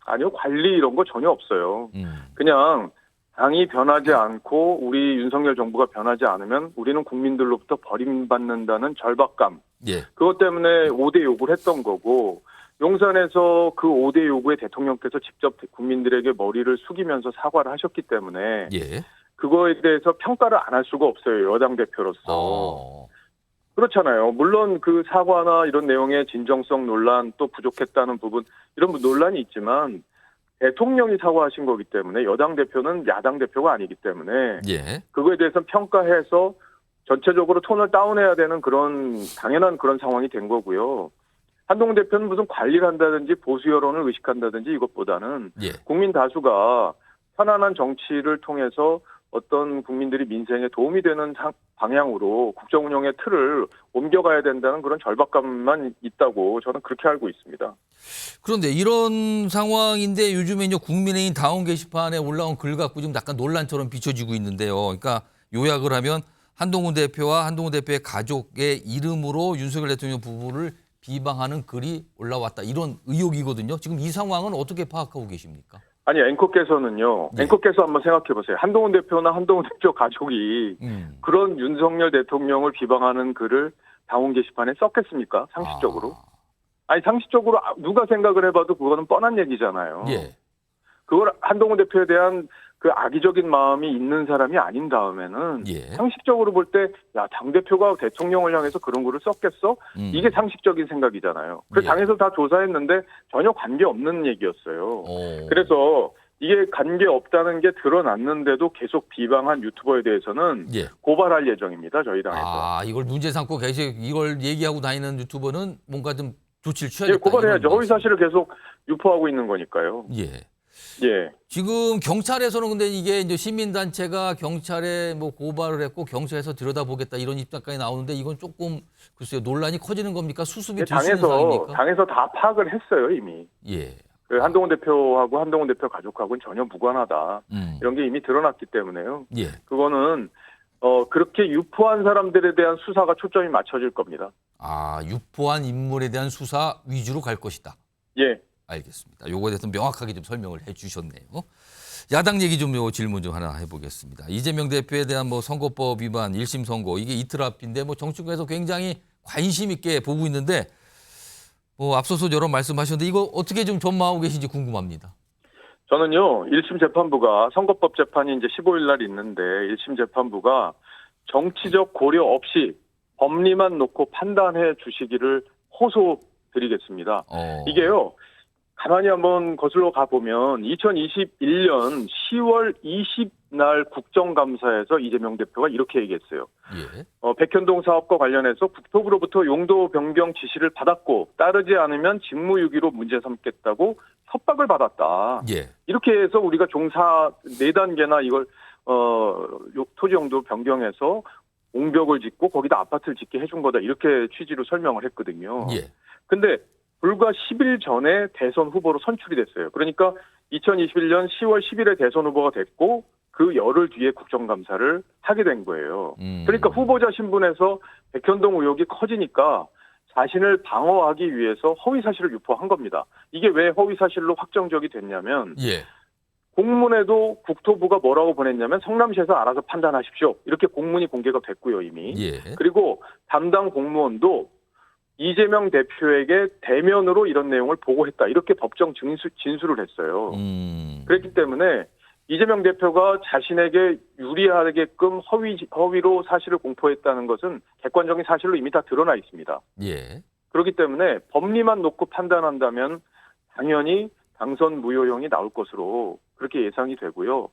아니요. 관리 이런 거 전혀 없어요. 그냥 당이 변하지 않고 우리 윤석열 정부가 변하지 않으면 우리는 국민들로부터 버림받는다는 절박감. 예. 그것 때문에 5대 요구를 했던 거고 용산에서 그 5대 요구에 대통령께서 직접 국민들에게 머리를 숙이면서 사과를 하셨기 때문에 예. 그거에 대해서 평가를 안 할 수가 없어요. 여당 대표로서. 그렇잖아요. 물론 그 사과나 이런 내용의 진정성 논란 또 부족했다는 부분 이런 논란이 있지만 대통령이 사과하신 거기 때문에 여당 대표는 야당 대표가 아니기 때문에 예. 그거에 대해서 평가해서 전체적으로 톤을 다운해야 되는 그런 당연한 그런 상황이 된 거고요. 한동훈 대표는 무슨 관리를 한다든지 보수 여론을 의식한다든지 이것보다는 예. 국민 다수가 편안한 정치를 통해서 어떤 국민들이 민생에 도움이 되는 방향으로 국정 운영의 틀을 옮겨가야 된다는 그런 절박감만 있다고 저는 그렇게 알고 있습니다. 그런데 이런 상황인데 요즘에 이제 국민의힘 다운 게시판에 올라온 글 갖고 좀 약간 논란처럼 비춰지고 있는데요. 그러니까 요약을 하면 한동훈 대표와 한동훈 대표의 가족의 이름으로 윤석열 대통령 부부를 비방하는 글이 올라왔다. 이런 의혹이거든요. 지금 이 상황은 어떻게 파악하고 계십니까? 아니 앵커께서는요. 네. 앵커께서 한번 생각해 보세요. 한동훈 대표나 한동훈 대표 가족이 그런 윤석열 대통령을 비방하는 글을 당원 게시판에 썼겠습니까? 상식적으로. 아니 상식적으로 누가 생각을 해봐도 그거는 뻔한 얘기잖아요. 예. 그걸 한동훈 대표에 대한 그 악의적인 마음이 있는 사람이 아닌 다음에는 예. 상식적으로 볼 때 야, 당대표가 대통령을 향해서 그런 글을 썼겠어? 이게 상식적인 생각이잖아요. 그래서 예. 당에서 다 조사했는데 전혀 관계없는 얘기였어요. 오. 그래서 이게 관계없다는 게 드러났는데도 계속 비방한 유튜버에 대해서는 예. 고발할 예정입니다. 저희 당에서. 아, 이걸 문제 삼고 계속 이걸 얘기하고 다니는 유튜버는 뭔가 좀 조치를 취해야겠다. 예, 고발해야죠. 이런 허위 사실을 계속 유포하고 있는 거니까요. 예. 예. 지금 경찰에서는 근데 이게 이제 시민단체가 경찰에 뭐 고발을 했고 경찰에서 들여다보겠다 이런 입장까지 나오는데 이건 조금 글쎄요 논란이 커지는 겁니까? 수습이 될 수 있는 상황입니까? 당에서 다 파악을 했어요 이미. 예. 그 한동훈 대표하고 한동훈 대표 가족하고는 전혀 무관하다. 이런 게 이미 드러났기 때문에요. 예. 그거는 그렇게 유포한 사람들에 대한 수사가 초점이 맞춰질 겁니다. 아, 유포한 인물에 대한 수사 위주로 갈 것이다. 예. 알겠습니다. 요거에 대해서 명확하게 좀 설명을 해 주셨네요. 야당 얘기 좀 요 질문 좀 하나 해보겠습니다. 이재명 대표에 대한 뭐 선거법 위반 1심 선고 이게 이틀 앞인데 뭐 정치권에서 굉장히 관심 있게 보고 있는데 뭐 앞서서 여러 말씀하셨는데 이거 어떻게 좀 전망하고 계신지 궁금합니다. 저는요 1심 재판부가 선거법 재판이 이제 15일 날 있는데 1심 재판부가 정치적 고려 없이 법리만 놓고 판단해 주시기를 호소드리겠습니다. 이게요. 가만히 한번 거슬러 가보면 2021년 10월 20날 국정감사에서 이재명 대표가 이렇게 얘기했어요. 예. 백현동 사업과 관련해서 국토부로부터 용도 변경 지시를 받았고 따르지 않으면 직무유기로 문제 삼겠다고 협박을 받았다. 예. 이렇게 해서 우리가 종사 4단계나 이걸 토지 용도 변경해서 옹벽을 짓고 거기다 아파트를 짓게 해준 거다. 이렇게 취지로 설명을 했거든요. 예. 근데 불과 10일 전에 대선 후보로 선출이 됐어요. 그러니까 2021년 10월 10일에 대선 후보가 됐고 그 열흘 뒤에 국정감사를 하게 된 거예요. 그러니까 후보자 신분에서 백현동 의혹이 커지니까 자신을 방어하기 위해서 허위 사실을 유포한 겁니다. 이게 왜 허위 사실로 확정적이 됐냐면 예. 공문에도 국토부가 뭐라고 보냈냐면 성남시에서 알아서 판단하십시오. 이렇게 공문이 공개가 됐고요, 이미. 예. 그리고 담당 공무원도 이재명 대표에게 대면으로 이런 내용을 보고했다. 이렇게 법정 진술을 했어요. 그렇기 때문에 이재명 대표가 자신에게 유리하게끔 허위로 사실을 공포했다는 것은 객관적인 사실로 이미 다 드러나 있습니다. 예. 그렇기 때문에 법리만 놓고 판단한다면 당연히 당선 무효형이 나올 것으로 그렇게 예상이 되고요.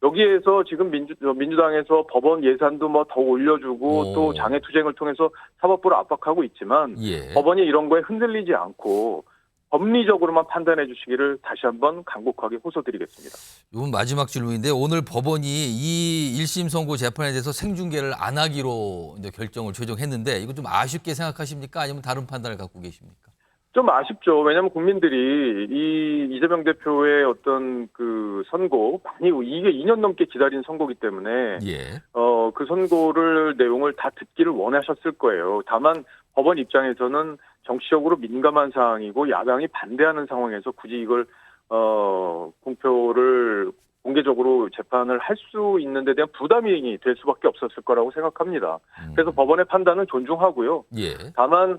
여기에서 지금 민주당에서 법원 예산도 뭐 더 올려주고 또 장애투쟁을 통해서 사법부를 압박하고 있지만 예. 법원이 이런 거에 흔들리지 않고 법리적으로만 판단해 주시기를 다시 한번 간곡하게 호소드리겠습니다. 이건 마지막 질문인데 오늘 법원이 이 1심 선고 재판에 대해서 생중계를 안 하기로 이제 결정을 최종했는데 이거 좀 아쉽게 생각하십니까? 아니면 다른 판단을 갖고 계십니까? 좀 아쉽죠. 왜냐하면 국민들이 이 이재명 대표의 어떤 그 선고 이게 2년 넘게 기다린 선고이기 때문에 예. 그 선고를 내용을 다 듣기를 원하셨을 거예요. 다만 법원 입장에서는 정치적으로 민감한 사항이고 야당이 반대하는 상황에서 굳이 이걸 공표를 공개적으로 재판을 할 수 있는 데 대한 부담이 될 수밖에 없었을 거라고 생각합니다. 그래서 법원의 판단은 존중하고요. 예. 다만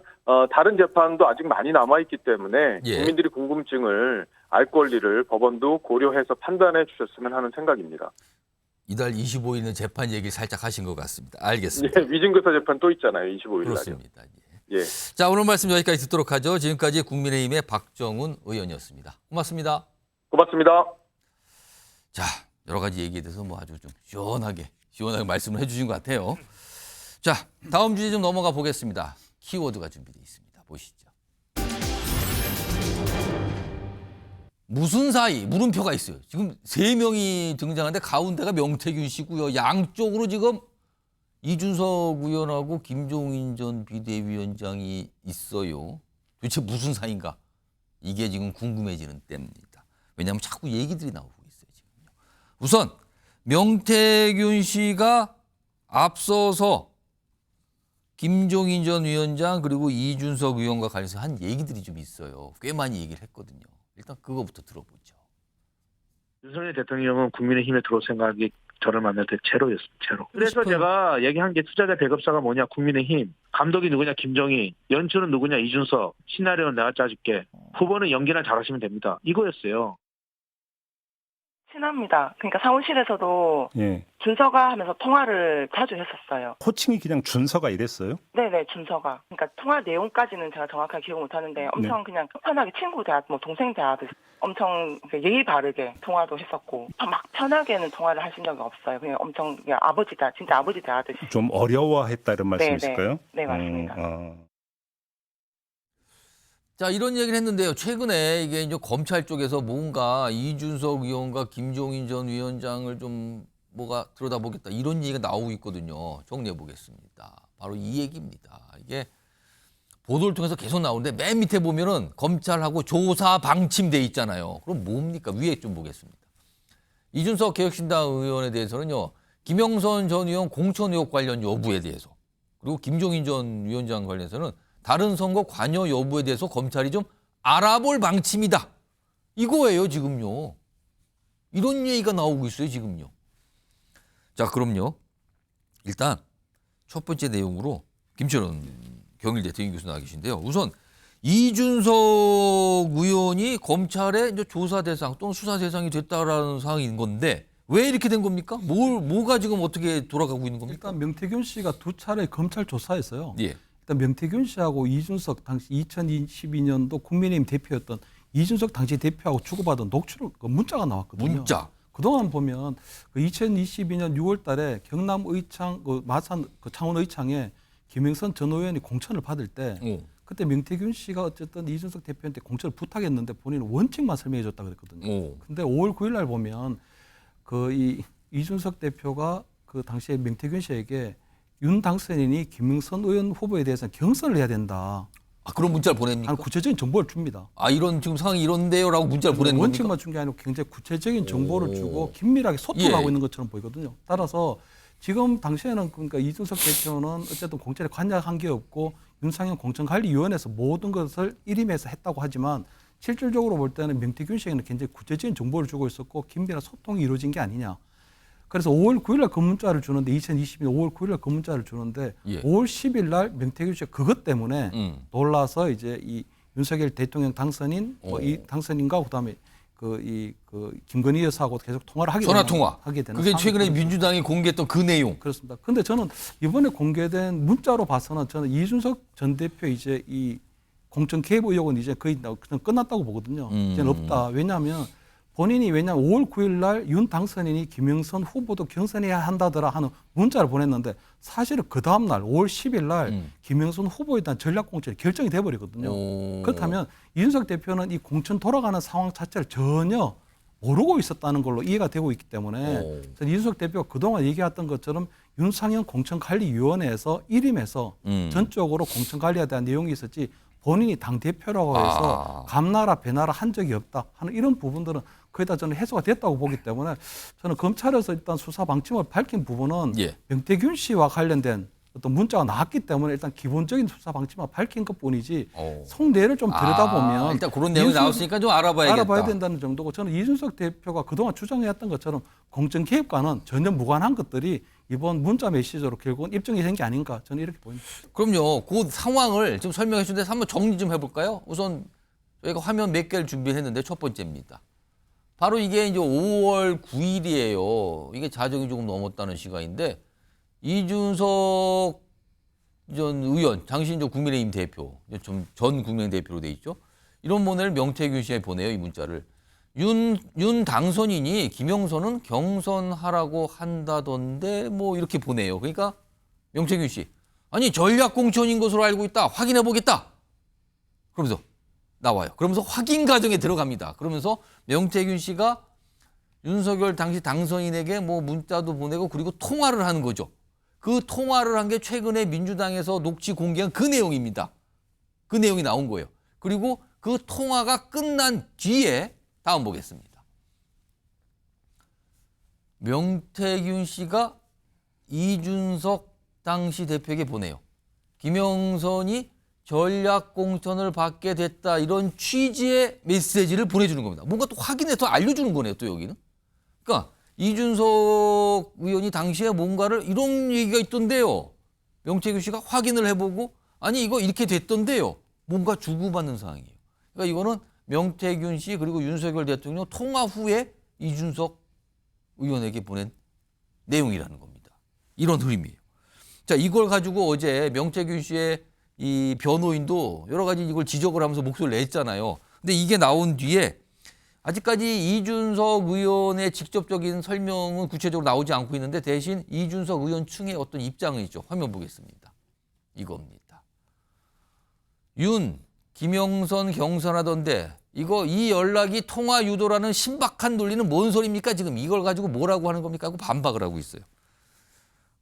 다른 재판도 아직 많이 남아있기 때문에 예. 국민들이 궁금증을 알 권리를 법원도 고려해서 판단해 주셨으면 하는 생각입니다. 이달 25일은 재판 얘기를 살짝 하신 것 같습니다. 알겠습니다. 예, 위증교사 재판 또 있잖아요. 25일 날이요. 그렇습니다. 예. 자, 오늘 말씀 여기까지 듣도록 하죠. 지금까지 국민의힘의 박정훈 의원이었습니다. 고맙습니다. 고맙습니다. 자, 여러 가지 얘기에 대해서 뭐 아주 좀 시원하게 말씀을 해주신 것 같아요. 자, 다음 주제 좀 넘어가 보겠습니다. 키워드가 준비되어 있습니다. 보시죠. 무슨 사이? 물음표가 있어요. 지금 3명이 등장하는데 가운데가 명태균 씨고요. 양쪽으로 지금 이준석 의원하고 김종인 전 비대위원장이 있어요. 도대체 무슨 사이인가? 이게 지금 궁금해지는 때입니다. 왜냐하면 자꾸 얘기들이 나오고 있어요. 지금요. 우선 명태균 씨가 앞서서 김종인 전 위원장 그리고 이준석 의원과 관련해서 한 얘기들이 좀 있어요. 꽤 많이 얘기를 했거든요. 일단 그거부터 들어보죠. 윤석열 대통령은 국민의힘에 들어올 생각이 저를 만날 때 제로였습니다. 제로. 그래서 제가 얘기한 게 투자자 배급사가 뭐냐, 국민의힘, 감독이 누구냐, 김정희, 연출은 누구냐, 이준석, 시나리오는 내가 짜줄게, 후보는 연기나 잘하시면 됩니다. 이거였어요. 친합니다. 그러니까 사무실에서도 예. 준서가 하면서 통화를 자주 했었어요. 호칭이 그냥 준서가 이랬어요? 네네, 준서가. 그러니까 통화 내용까지는 제가 정확하게 기억 못하는데 엄청 그냥 편하게 친구 대화, 뭐 동생 대화듯이 엄청 예의 바르게 통화도 했었고 막 편하게는 통화를 하신 적이 없어요. 그냥 엄청 그냥 아버지 대화, 진짜 아버지 대화듯이. 좀 어려워했다 이런 말씀이실까요? 네, 맞습니다. 자, 이런 얘기를 했는데요. 최근에 이게 이제 검찰 쪽에서 뭔가 이준석 의원과 김종인 전 위원장을 좀 뭐가 들여다보겠다 이런 얘기가 나오고 있거든요. 정리해 보겠습니다. 바로 이 얘기입니다. 이게 보도를 통해서 계속 나오는데 맨 밑에 보면은 검찰하고 조사 방침돼 있잖아요. 그럼 뭡니까? 위에 좀 보겠습니다. 이준석 개혁신당 의원에 대해서는요. 김영선 전 의원 공천 의혹 관련 여부에 대해서 그리고 김종인 전 위원장 관련해서는 다른 선거 관여 여부에 대해서 검찰이 좀 알아볼 방침이다. 이거예요, 지금요. 이런 얘기가 나오고 있어요, 지금요. 자, 그럼요. 일단 첫 번째 내용으로 김철원 경일대 대인 교수 나와 계신데요. 우선 이준석 의원이 검찰의 이제 조사 대상 또는 수사 대상이 됐다라는 상황인 건데 왜 이렇게 된 겁니까? 뭐가 지금 어떻게 돌아가고 있는 겁니까? 일단 명태균 씨가 2차례 검찰 조사했어요. 예. 일단 명태균 씨하고 이준석 당시 2022년도 국민의힘 대표였던 이준석 당시 대표하고 주고받은 녹취록 문자가 나왔거든요. 문자. 그동안 보면 그 2022년 6월 달에 경남 의창, 마산 창원 의창에 김영선 전 의원이 공천을 받을 때 그때 명태균 씨가 어쨌든 이준석 대표한테 공천을 부탁했는데 본인은 원칙만 설명해 줬다 그랬거든요. 근데 5월 9일 날 보면 이준석 대표가 그 당시에 명태균 씨에게 윤 당선인이 김영선 의원 후보에 대해서는 경선을 해야 된다. 아, 그런 문자를 보냅니까? 구체적인 정보를 줍니다. 아, 이런 지금 상황이 이런데요라고 문자를 보내는 겁니까? 원칙만 준 게 아니고 굉장히 구체적인 정보를 주고 긴밀하게 소통하고 있는 것처럼 보이거든요. 따라서 지금 당시에는 그러니까 이준석 대표는 어쨌든 공천에 관여한 게 없고 윤상현 공천관리위원회에서 모든 것을 일임해서 했다고 하지만 실질적으로 볼 때는 명태균 씨에게는 굉장히 구체적인 정보를 주고 있었고 긴밀한 소통이 이루어진 게 아니냐. 그래서 5월 9일 날 그 문자를 주는데 2022년 5월 9일 날 그 문자를 주는데 5월 10일 날 명태균 씨가 그것 때문에 놀라서 이제 이 윤석열 대통령 당선인 이 당선인과 그다음에 김건희 여사하고 계속 통화를 하게 전화 통화. 하게 되는 그게 최근에 민주당이 공개했던 그 내용. 그렇습니다. 근데 저는 이번에 공개된 문자로 봐서는 저는 이준석 전 대표 이제 이 공천 개입 의혹은 이제 거의 그냥 끝났다고 보거든요. 이제는 없다. 왜냐하면 본인이 5월 9일 날 윤 당선인이 김영선 후보도 경선해야 한다더라 하는 문자를 보냈는데 사실은 그 다음 날 5월 10일 날 김영선 후보에 대한 전략 공천이 결정이 돼버리거든요. 그렇다면 이준석 대표는 이 공천 돌아가는 상황 자체를 전혀 모르고 있었다는 걸로 이해가 되고 있기 때문에 이준석 대표가 그동안 얘기했던 것처럼 윤상현 공천관리위원회에서 일임해서 전적으로 공천관리에 대한 내용이 있었지 본인이 당대표라고 해서 감나라 배나라 한 적이 없다 하는 이런 부분들은 거의 다 저는 해소가 됐다고 보기 때문에 저는 검찰에서 일단 수사 방침을 밝힌 부분은 명태균 씨와 관련된 어떤 문자가 나왔기 때문에 일단 기본적인 수사 방침만 밝힌 것뿐이지 속내를 좀 들여다보면 일단 그런 내용이 나왔으니까 좀 알아봐야 된다는 정도고 저는 이준석 대표가 그동안 주장해왔던 것처럼 공천 개입과는 전혀 무관한 것들이 이번 문자 메시지로 결국은 입증이 된 게 아닌가 저는 이렇게 보입니다. 그럼요. 그 상황을 좀 설명해 주는데 한번 정리 좀 해볼까요? 우선 저희가 화면 몇 개를 준비했는데 첫 번째입니다. 바로 이게 이제 5월 9일이에요. 이게 자정이 조금 넘었다는 시간인데 이준석 전 의원, 당시 이제 국민의힘 대표, 전 국민의힘 대표로 돼 있죠. 이런 문을 명태균 씨에 보내요, 이 문자를. 윤 당선인이 김영선은 경선하라고 한다던데 뭐 이렇게 보내요. 그러니까 명태균 씨, 아니 전략 공천인 것으로 알고 있다. 확인해 보겠다. 그러면서 나와요. 그러면서 확인 과정에 들어갑니다. 그러면서 명태균 씨가 윤석열 당시 당선인에게 뭐 문자도 보내고 그리고 통화를 하는 거죠. 그 통화를 한 게 최근에 민주당에서 녹취 공개한 그 내용입니다. 그 내용이 나온 거예요. 그리고 그 통화가 끝난 뒤에 다음 보겠습니다. 명태균 씨가 이준석 당시 대표에게 보내요. 김영선이 전략 공천을 받게 됐다 이런 취지의 메시지를 보내주는 겁니다. 뭔가 또 확인해서 알려주는 거네요. 또 여기는. 그러니까 이준석 의원이 당시에 뭔가를 이런 얘기가 있던데요. 명태균 씨가 확인을 해보고 아니 이거 이렇게 됐던데요. 뭔가 주고받는 상황이에요. 그러니까 이거는 명태균 씨 그리고 윤석열 대통령 통화 후에 이준석 의원에게 보낸 내용이라는 겁니다. 이런 흐름이에요. 자, 이걸 가지고 어제 명태균 씨의 이 변호인도 여러 가지 이걸 지적을 하면서 목소리를 냈잖아요. 근데 이게 나온 뒤에 아직까지 이준석 의원의 직접적인 설명은 구체적으로 나오지 않고 있는데 대신 이준석 의원 측의 어떤 입장은 있죠. 화면 보겠습니다. 이겁니다. 김영선 경선하던데 이 연락이 통화 유도라는 신박한 논리는 뭔 소리입니까? 지금 이걸 가지고 뭐라고 하는 겁니까? 하고 반박을 하고 있어요.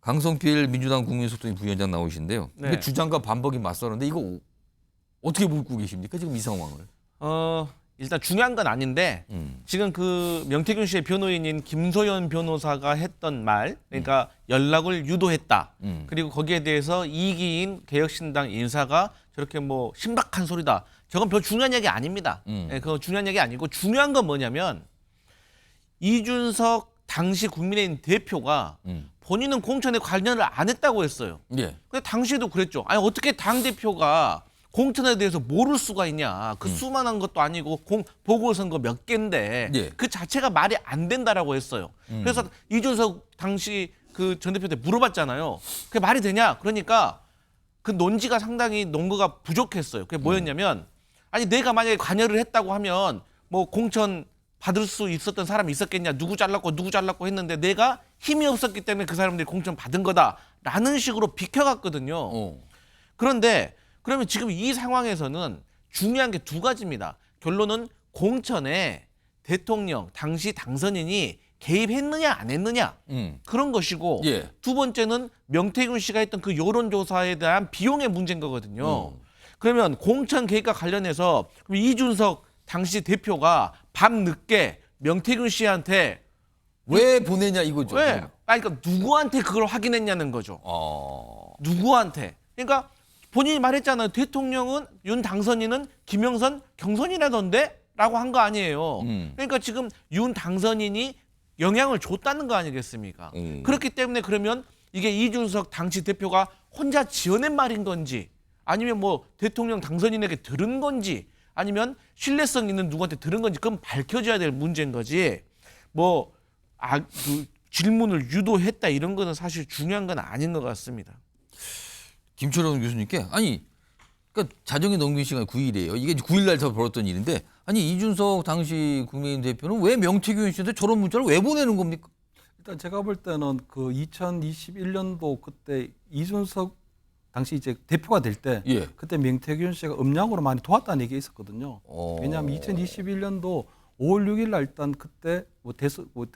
강성필 민주당 국민소통 부위원장 나오신데요. 네. 근데 주장과 반박이 맞서는데 이거 어떻게 보고 계십니까? 지금 이 상황을. 일단 중요한 건 아닌데 지금 그 명태균 씨의 변호인인 김소연 변호사가 했던 말, 그러니까 연락을 유도했다. 그리고 거기에 대해서 이기인 개혁신당 인사가 저렇게 뭐 신박한 소리다. 저건 별 중요한 얘기 아닙니다. 네, 그거 중요한 얘기 아니고 중요한 건 뭐냐면 이준석 당시 국민의힘 대표가 본인은 공천에 관여를 안 했다고 했어요. 예. 근데 당시에도 그랬죠. 아니 어떻게 당 대표가 공천에 대해서 모를 수가 있냐. 그 수만한 것도 아니고 보궐선거 몇 개인데 예. 그 자체가 말이 안 된다라고 했어요. 그래서 이준석 당시 그 전 대표한테 물어봤잖아요. 그게 말이 되냐? 그러니까 그 논지가 상당히 논거가 부족했어요. 그게 뭐였냐면 아니 내가 만약에 관여를 했다고 하면 뭐 공천 받을 수 있었던 사람이 있었겠냐. 누구 잘랐고 했는데 내가 힘이 없었기 때문에 그 사람들이 공천 받은 거다라는 식으로 비켜갔거든요. 그런데 그러면 지금 이 상황에서는 중요한 게 두 가지입니다. 결론은 공천에 대통령, 당시 당선인이 개입했느냐 안 했느냐 그런 것이고 예. 두 번째는 명태균 씨가 했던 그 여론조사에 대한 비용의 문제인 거거든요. 그러면 공천 개입과 관련해서 이준석 당시 대표가 밤늦게 명태균 씨한테 왜 보내냐 이거죠. 왜? 그러니까 누구한테 그걸 확인했냐는 거죠. 누구한테. 그러니까 본인이 말했잖아요. 대통령은 윤 당선인은 김영선 경선이라던데? 라고 한 거 아니에요. 그러니까 지금 윤 당선인이 영향을 줬다는 거 아니겠습니까? 그렇기 때문에 그러면 이게 이준석 당시 대표가 혼자 지어낸 말인 건지 아니면 뭐 대통령 당선인에게 들은 건지 아니면 신뢰성 있는 누구한테 들은 건지 그건 밝혀져야 될 문제인 거지. 뭐 그 질문을 유도했다 이런 거는 사실 중요한 건 아닌 것 같습니다. 김철원 교수님께 아니 그러니까 자정에 넘긴 시간이 9일이에요. 이게 9일 날 더 벌었던 일인데 아니 이준석 당시 국민의힘 대표는 왜 명태균 씨한테 저런 문자를 왜 보내는 겁니까? 일단 제가 볼 때는 그 2021년도 그때 이준석 당시 이제 대표가 될 때 예. 그때 명태균 씨가 음량으로 많이 도왔다는 얘기가 있었거든요. 왜냐하면 2021년도 5월 6일 날 일단 그때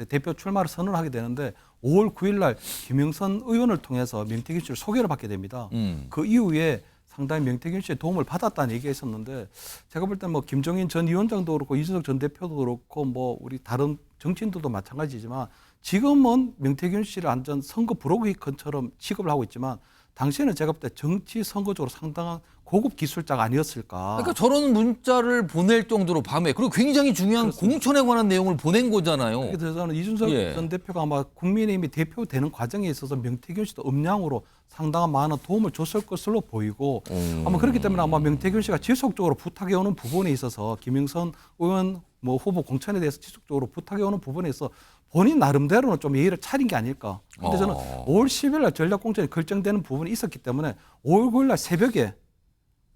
대표 출마를 선언하게 되는데 5월 9일 날 김영선 의원을 통해서 명태균 씨를 소개를 받게 됩니다. 그 이후에 상당히 명태균 씨의 도움을 받았다는 얘기가 있었는데 제가 볼 때 뭐 김종인 전 위원장도 그렇고 이준석 전 대표도 그렇고 뭐 우리 다른 정치인들도 마찬가지지만 지금은 명태균 씨를 완전 선거 브로커처럼 취급을 하고 있지만 당시에는 제가 볼 때 정치 선거적으로 상당한 고급 기술자가 아니었을까. 그러니까 저런 문자를 보낼 정도로 밤에 그리고 굉장히 중요한 그렇습니다. 공천에 관한 내용을 보낸 거잖아요. 그래서 저는 이준석 전 대표가 아마 국민의힘이 대표되는 과정에 있어서 명태균 씨도 음량으로 상당한 많은 도움을 줬을 것으로 보이고 아마 그렇기 때문에 아마 명태균 씨가 지속적으로 부탁해오는 부분에 있어서 김영선 의원 뭐 후보 공천에 대해서 지속적으로 부탁해오는 부분에 있어 본인 나름대로는 좀 예의를 차린 게 아닐까. 근데 저는 5월 10일 날 전략공천이 결정되는 부분이 있었기 때문에 5월 9일 날 새벽에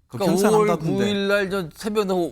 그러니까 5월 9일 날 저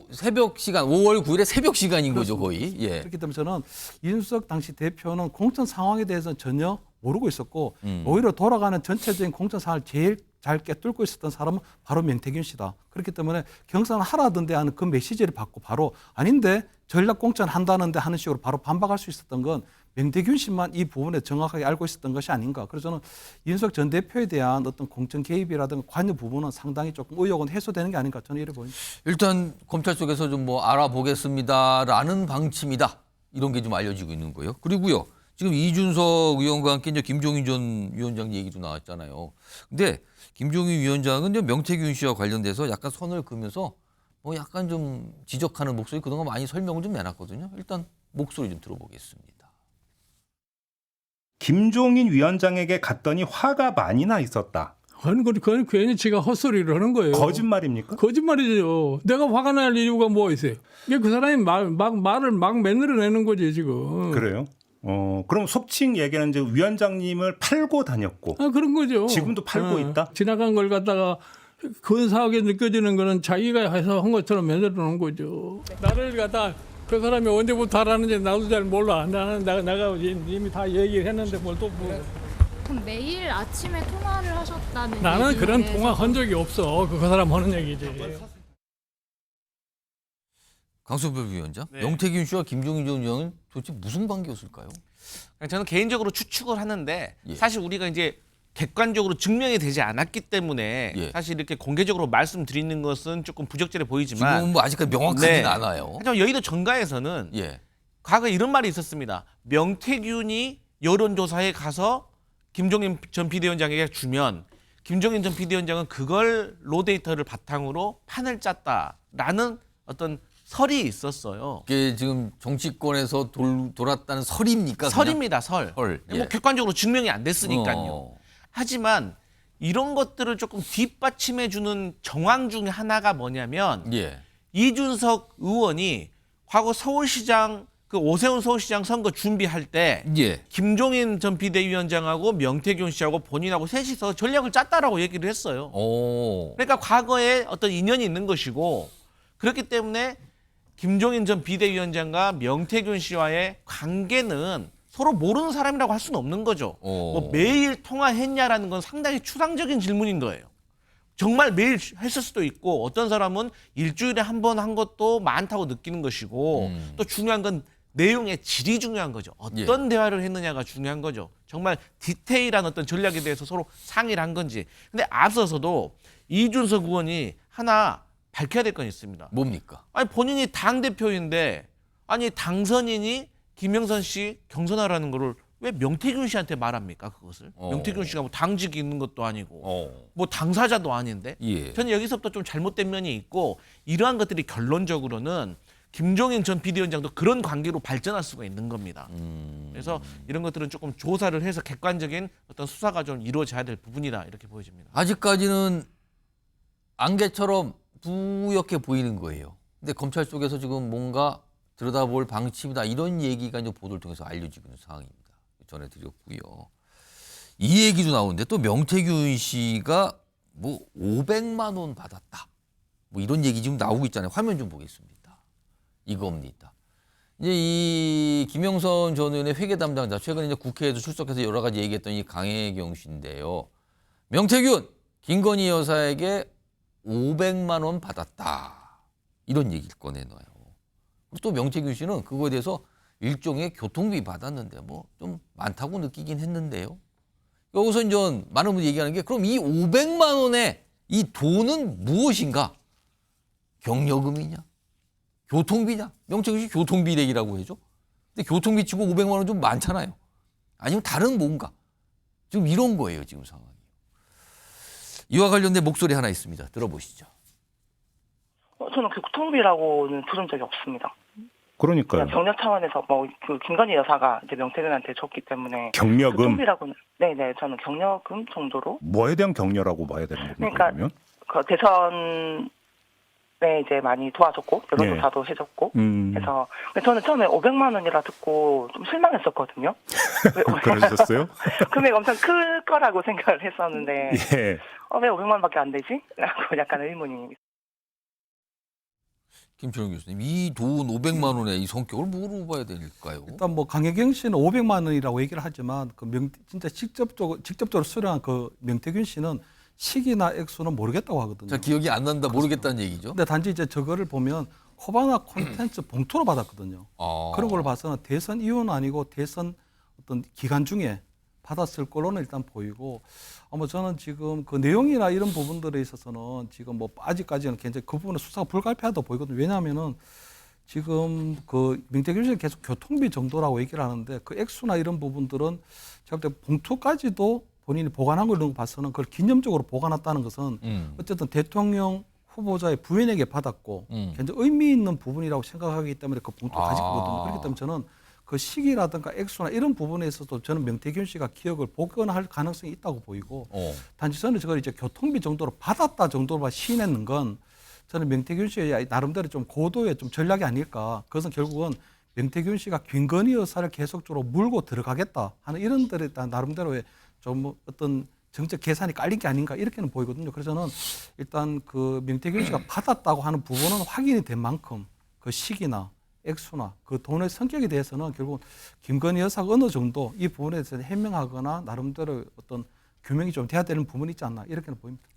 새벽 시간 5월 9일에 새벽 시간인 거죠 거의. 예. 그렇기 때문에 저는 이준석 당시 대표는 공천 상황에 대해서는 전혀 모르고 있었고 오히려 돌아가는 전체적인 공천 상황을 제일 잘 꿰뚫고 있었던 사람은 바로 명태균 씨다. 그렇기 때문에 경선 하라던데 하는 그 메시지를 받고 바로 아닌데 전략공천 한다는데 하는 식으로 바로 반박할 수 있었던 건 명태균 씨만 이 부분에 정확하게 알고 있었던 것이 아닌가. 그래서 저는 이준석 전 대표에 대한 어떤 공천 개입이라든가 관여 부분은 상당히 조금 의혹은 해소되는 게 아닌가 저는 이래 보입니다. 일단 검찰 쪽에서 좀 뭐 알아보겠습니다라는 방침이다. 이런 게 좀 알려지고 있는 거예요. 그리고요. 지금 이준석 의원과 함께 이제 김종인 전 위원장 얘기도 나왔잖아요. 근데 김종인 위원장은 이제 명태균 씨와 관련돼서 약간 선을 그으면서 뭐 약간 좀 지적하는 목소리 그동안 많이 설명을 좀 내놨거든요. 일단 목소리 좀 들어보겠습니다. 김종인 위원장에게 갔더니 화가 많이 나 있었다. 아니, 그건 괜히 지가 헛소리를 하는 거예요. 거짓말입니까? 거짓말이죠. 내가 화가 날 이유가 뭐 있어요? 이게 그 사람이 말을 막 만들어내는 거지, 지금. 그래요? 그럼 속칭 얘기는 이제 위원장님을 팔고 다녔고. 아, 그런 거죠. 지금도 팔고 있다? 지나간 걸 갖다가 근사하게 느껴지는 거는 자기가 해서 한 것처럼 만들어 놓은 거죠. 나를 갖다 그 사람이 언제부터 하라는지 나도 잘 몰라. 나는 내가 이미 다 얘기를 했는데 뭘 또 뭐. 그럼 매일 아침에 통화를 하셨다는 나는 얘기에 그런 대해서. 통화 한 적이 없어. 그 사람 하는 얘기지. 강수별 위원장, 네. 명태균 씨와 김종인 전 위원은 도대체 무슨 관계였을까요? 저는 개인적으로 추측을 하는데 예. 사실 우리가 이제 객관적으로 증명이 되지 않았기 때문에 예. 사실 이렇게 공개적으로 말씀드리는 것은 조금 부적절해 보이지만 지금은 뭐 아직까지 명확하진 않아요. 하지만 여의도 정가에서는 예. 과거에 이런 말이 있었습니다. 명태균이 여론조사에 가서 김종인 전 비대위원장에게 주면 김종인 전 비대위원장은 그걸 로데이터를 바탕으로 판을 짰다라는 어떤 설이 있었어요. 이게 지금 정치권에서 돌았다는 설입니까? 그냥? 설입니다, 설. 예. 뭐 객관적으로 증명이 안 됐으니까요. 하지만 이런 것들을 조금 뒷받침해주는 정황 중에 하나가 뭐냐면 예. 이준석 의원이 과거 서울시장 그 오세훈 서울시장 선거 준비할 때 예. 김종인 전 비대위원장하고 명태균 씨하고 본인하고 셋이서 전략을 짰다라고 얘기를 했어요. 그러니까 과거에 어떤 인연이 있는 것이고 그렇기 때문에 김종인 전 비대위원장과 명태균 씨와의 관계는 서로 모르는 사람이라고 할 수는 없는 거죠. 뭐 매일 통화했냐라는 건 상당히 추상적인 질문인 거예요. 정말 매일 했을 수도 있고 어떤 사람은 일주일에 한 번 한 것도 많다고 느끼는 것이고 또 중요한 건 내용의 질이 중요한 거죠. 어떤 대화를 했느냐가 중요한 거죠. 정말 디테일한 어떤 전략에 대해서 서로 상의를 한 건지. 근데 앞서서도 이준석 의원이 하나 밝혀야 될 건 있습니다. 뭡니까? 아니 본인이 당대표인데 아니 당선인이 김영선 씨 경선하라는 거를 왜 명태균 씨한테 말합니까 그것을? 명태균 씨가 뭐 당직이 있는 것도 아니고 뭐 당사자도 아닌데 예. 저는 여기서부터 좀 잘못된 면이 있고 이러한 것들이 결론적으로는 김종인 전 비대위원장도 그런 관계로 발전할 수가 있는 겁니다. 그래서 이런 것들은 조금 조사를 해서 객관적인 어떤 수사가 좀 이루어져야 될 부분이다 이렇게 보여집니다. 아직까지는 안개처럼 뿌옇게 보이는 거예요. 근데 검찰 쪽에서 지금 뭔가 들여다볼 방침이다 이런 얘기가 이제 보도를 통해서 알려지고 있는 상황입니다. 전해드렸고요. 이 얘기도 나오는데 또 명태균 씨가 뭐 500만 원 받았다. 뭐 이런 얘기 지금 나오고 있잖아요. 화면 좀 보겠습니다. 이겁니다. 이제 이 김영선 전 의원의 회계 담당자 최근에 이제 국회에도 출석해서 여러 가지 얘기했던 이 강혜경 씨인데요. 명태균 김건희 여사에게 500만 원 받았다. 이런 얘기를 꺼내놔요. 또 명태균 씨는 그거에 대해서 일종의 교통비 받았는데 뭐 좀 많다고 느끼긴 했는데요. 여기서 이제 많은 분들이 얘기하는 게 그럼 이 500만 원의 이 돈은 무엇인가? 경력금이냐? 교통비냐? 명태균 씨 교통비 내기라고 해죠. 근데 교통비 치고 500만 원 좀 많잖아요. 아니면 다른 뭔가? 지금 이런 거예요, 지금 상황이. 이와 관련된 목소리 하나 있습니다. 들어보시죠. 저는 교통비라고는 들은 적이 없습니다. 그러니까요. 그냥 경력 차원에서 뭐 그 김건희 여사가 이제 명태균한테 줬기 때문에 경력금? 교통비라고는 네네 저는 경력금 정도로 뭐에 대한 격려라고 봐야 되는 겁니까? 그러니까 그러면? 그 대선에 이제 많이 도와줬고 여론조사도 해줬고 해서 근데 저는 처음에 500만 원이라 듣고 좀 실망했었거든요. 그러셨어요? 금액 엄청 클 거라고 생각을 했었는데 예. 왜 500만 원밖에 안 되지? 라고 약간 의문이. 김철웅 교수님, 이 돈 500만 원의 이 성격을 뭐로 봐야 될까요? 일단 뭐 강혜경 씨는 500만 원이라고 얘기를 하지만 그 진짜 직접적으로 수령한 그 명태균 씨는 시기나 액수는 모르겠다고 하거든요. 자, 기억이 안 난다, 모르겠다는 얘기죠. 근데 단지 이제 저거를 보면 코바나 콘텐츠 봉투로 받았거든요. 그런 걸 봐서는 대선 이후는 아니고 대선 어떤 기간 중에 받았을 걸로는 일단 보이고, 아마 저는 지금 그 내용이나 이런 부분들에 있어서는 지금 뭐 아직까지는 굉장히 그 부분에 수사가 불가피하다 보이거든요. 왜냐하면은 지금 그 명태균 씨는 계속 교통비 정도라고 얘기를 하는데 그 액수나 이런 부분들은 제가 볼 때 봉투까지도 본인이 보관한 걸 봐서는 그걸 기념적으로 보관했다는 것은 어쨌든 대통령 후보자의 부인에게 받았고 굉장히 의미 있는 부분이라고 생각하기 때문에 그 봉투를 가지거든요. 그렇기 때문에 저는 그 시기라든가 액수나 이런 부분에 있어서도 저는 명태균 씨가 기억을 복원할 가능성이 있다고 보이고 단지 저는 저걸 이제 교통비 정도로 받았다 정도로만 시인했는 건 저는 명태균 씨의 나름대로 좀 고도의 좀 전략이 아닐까. 그것은 결국은 명태균 씨가 김건희 여사를 계속적으로 물고 들어가겠다 하는 이런 들에 나름대로의 좀 어떤 정책 계산이 깔린 게 아닌가 이렇게는 보이거든요. 그래서 저는 일단 그 명태균 씨가 받았다고 하는 부분은 확인이 된 만큼 그 시기나 액수나 그 돈의 성격에 대해서는 결국 김건희 여사가 어느 정도 이 부분에 대해서 해명하거나 나름대로 어떤 규명이 좀 돼야 되는 부분이 있지 않나 이렇게는 보입니다.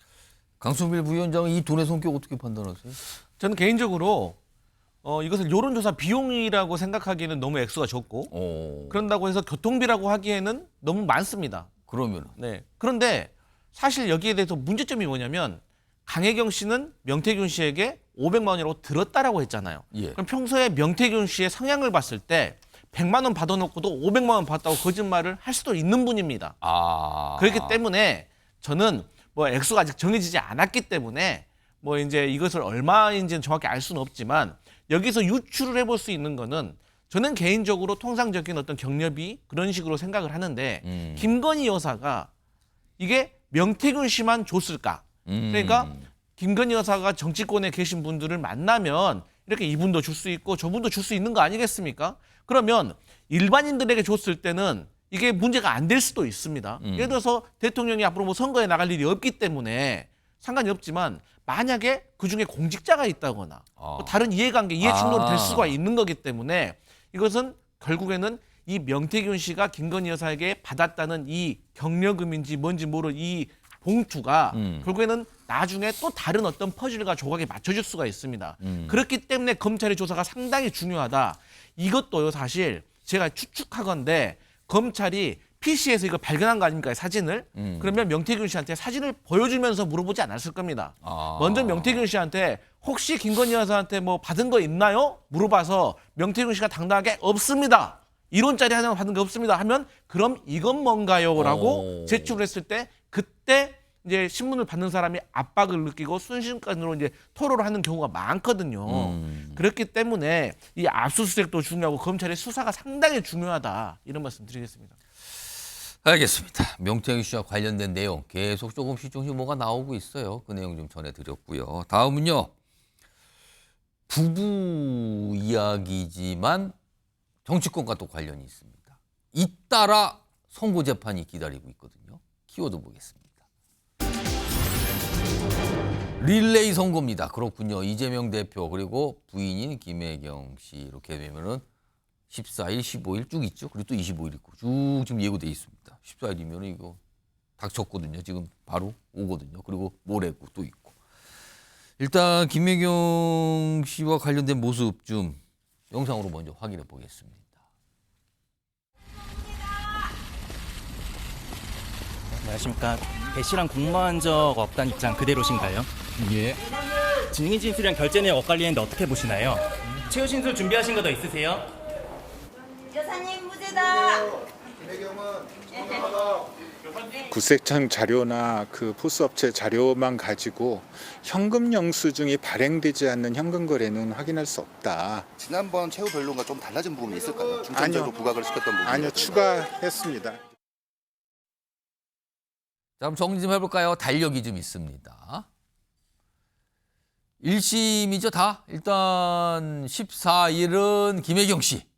강승필 부위원장은 이 돈의 성격 어떻게 판단하세요? 저는 개인적으로 이것을 여론조사 비용이라고 생각하기에는 너무 액수가 적고 그런다고 해서 교통비라고 하기에는 너무 많습니다. 그러면 네. 그런데 사실 여기에 대해서 문제점이 뭐냐면 강혜경 씨는 명태균 씨에게 500만 원이라고 들었다라고 했잖아요. 예. 그럼 평소에 명태균 씨의 성향을 봤을 때 100만 원 받아놓고도 500만 원 받았다고 거짓말을 할 수도 있는 분입니다. 그렇기 때문에 저는 뭐 액수가 아직 정해지지 않았기 때문에 뭐 이제 이것을 얼마인지는 정확히 알 수는 없지만 여기서 유추를 해볼 수 있는 거는 저는 개인적으로 통상적인 어떤 경력이 그런 식으로 생각을 하는데 김건희 여사가 이게 명태균 씨만 줬을까? 그러니까 김건희 여사가 정치권에 계신 분들을 만나면 이렇게 이분도 줄 수 있고 저분도 줄 수 있는 거 아니겠습니까? 그러면 일반인들에게 줬을 때는 이게 문제가 안 될 수도 있습니다. 예를 들어서 대통령이 앞으로 뭐 선거에 나갈 일이 없기 때문에 상관이 없지만 만약에 그중에 공직자가 있다거나 또 다른 이해관계, 이해충돌이 될 수가 있는 거기 때문에 이것은 결국에는 이 명태균 씨가 김건희 여사에게 받았다는 이 경력금인지 뭔지 모를 이 봉투가 결국에는 나중에 또 다른 어떤 퍼즐과 조각에 맞춰질 수가 있습니다. 그렇기 때문에 검찰의 조사가 상당히 중요하다. 이것도요 사실 제가 추측하건대 검찰이 PC에서 이거 발견한 거 아닙니까? 사진을. 그러면 명태균 씨한테 사진을 보여주면서 물어보지 않았을 겁니다. 먼저 명태균 씨한테 혹시 김건희 여사한테 뭐 받은 거 있나요? 물어봐서 명태균 씨가 당당하게 없습니다. 1원짜리 하나 받은 거 없습니다 하면 그럼 이건 뭔가요? 라고 제출을 했을 때 그때 이제 신문을 받는 사람이 압박을 느끼고 순식간으로 이제 토로를 하는 경우가 많거든요. 그렇기 때문에 이 압수수색도 중요하고 검찰의 수사가 상당히 중요하다. 이런 말씀 드리겠습니다. 알겠습니다. 명태균 씨와 관련된 내용 계속 조금씩 뭐가 나오고 있어요. 그 내용 좀 전해드렸고요. 다음은요. 부부 이야기지만 정치권과 또 관련이 있습니다. 잇따라 선고 재판이 기다리고 있거든요. 키워드 보겠습니다. 릴레이 선고입니다. 그렇군요. 이재명 대표 그리고 부인인 김혜경 씨 이렇게 되면은 14일, 15일 쭉 있죠. 그리고 또 25일 있고 쭉 지금 예고돼 있습니다. 14일이면 이거 닥쳤거든요. 지금 바로 오거든요. 그리고 모레고 또 있고. 일단 김혜경 씨와 관련된 모습 좀 영상으로 먼저 확인해 보겠습니다. 안녕하십니까. 배 씨랑 공모한 적 없다는 입장 그대로신가요? 예. 증인 진술이랑 결제 내역 엇갈리는데 어떻게 보시나요? 최후 진술 준비하신 거 더 있으세요? 여사님 무죄다. 구색청 자료나 그 포스업체 자료만 가지고 현금 영수증이 발행되지 않는 현금 거래는 확인할 수 없다. 지난번 최후 변론과 좀 달라진 부분이 있을까요? 중점적으로 부각을 시켰던 부분. 아니요, 추가했습니다. 자, 그럼 정리 좀 해볼까요? 달력이 좀 있습니다. 1심이죠, 다. 일단 14일은 김혜경 씨.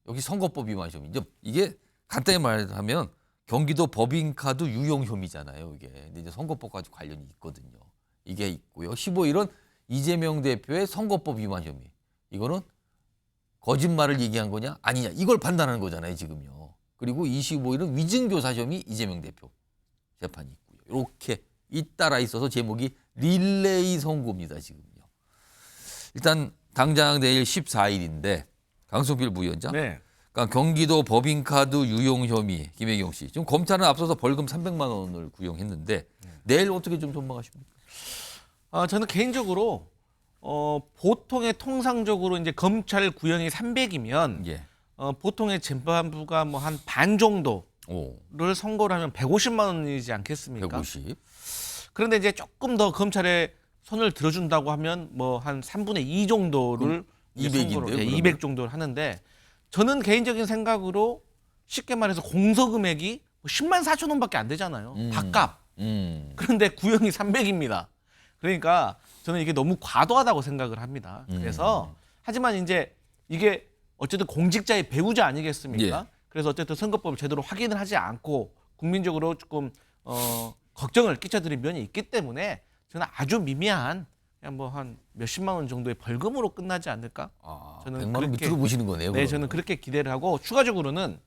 여기 선거법 위반 혐의. 이게 간단히 말하면 경기도 법인카드 유용 혐의잖아요, 이게. 근데 이제 선거법과 관련이 있거든요. 이게 있고요. 15일은 이재명 대표의 선거법 위반 혐의. 이거는 거짓말을 얘기한 거냐, 아니냐. 이걸 판단하는 거잖아요, 지금요. 그리고 25일은 위증교사 혐의 이재명 대표 재판이 있고요. 이렇게 잇따라 있어서 제목이 릴레이 선고입니다. 지금요. 일단 당장 내일 14일인데 강성필 부위원장. 네. 그러니까 경기도 법인카드 유용 혐의 김혜경 씨. 지금 검찰은 앞서서 벌금 300만 원을 구형했는데 내일 어떻게 좀 전망하십니까? 저는 개인적으로 보통의 통상적으로 이제 검찰 구형이 300이면 보통의 재판부가 뭐 한 반 정도를 선고를 하면 150만 원이지 않겠습니까? 150. 그런데 이제 조금 더 검찰에 손을 들어준다고 하면 뭐 한 3분의 2 정도를 200인데요. 200 정도를 하는데 저는 개인적인 생각으로 쉽게 말해서 공소 금액이 10만 4천 원밖에 안 되잖아요. 밥값. 그런데 구형이 300입니다. 그러니까 저는 이게 너무 과도하다고 생각을 합니다. 그래서 하지만 이제 이게 어쨌든 공직자의 배우자 아니겠습니까? 그래서 어쨌든 선거법을 제대로 확인을 하지 않고 국민적으로 조금 걱정을 끼쳐드린 면이 있기 때문에 저는 아주 미미한 그냥 뭐 한 몇십만 원 정도의 벌금으로 끝나지 않을까? 저는 100만 원 밑으로 보시는 거네요. 네, 그러면. 저는 그렇게 기대를 하고 추가적으로는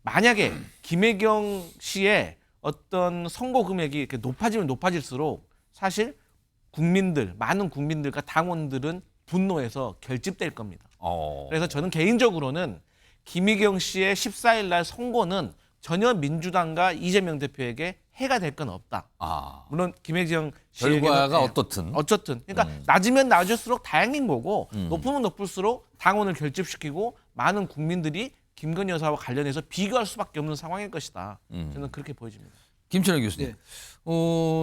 만약에 김혜경 씨의 어떤 선고 금액이 이렇게 높아지면 높아질수록 사실 국민들, 많은 국민들과 당원들은 분노해서 결집될 겁니다. 그래서 저는 개인적으로는 김혜경 씨의 14일 날 선고는 전혀 민주당과 이재명 대표에게 해가 될 건 없다. 물론 김혜경 씨에게는 결과가 어떻든. 그러니까 낮으면 낮을수록 다행인 거고 높으면 높을수록 당원을 결집시키고 많은 국민들이 김건희 여사와 관련해서 비교할 수밖에 없는 상황일 것이다. 저는 그렇게 보여집니다. 김천영 교수님.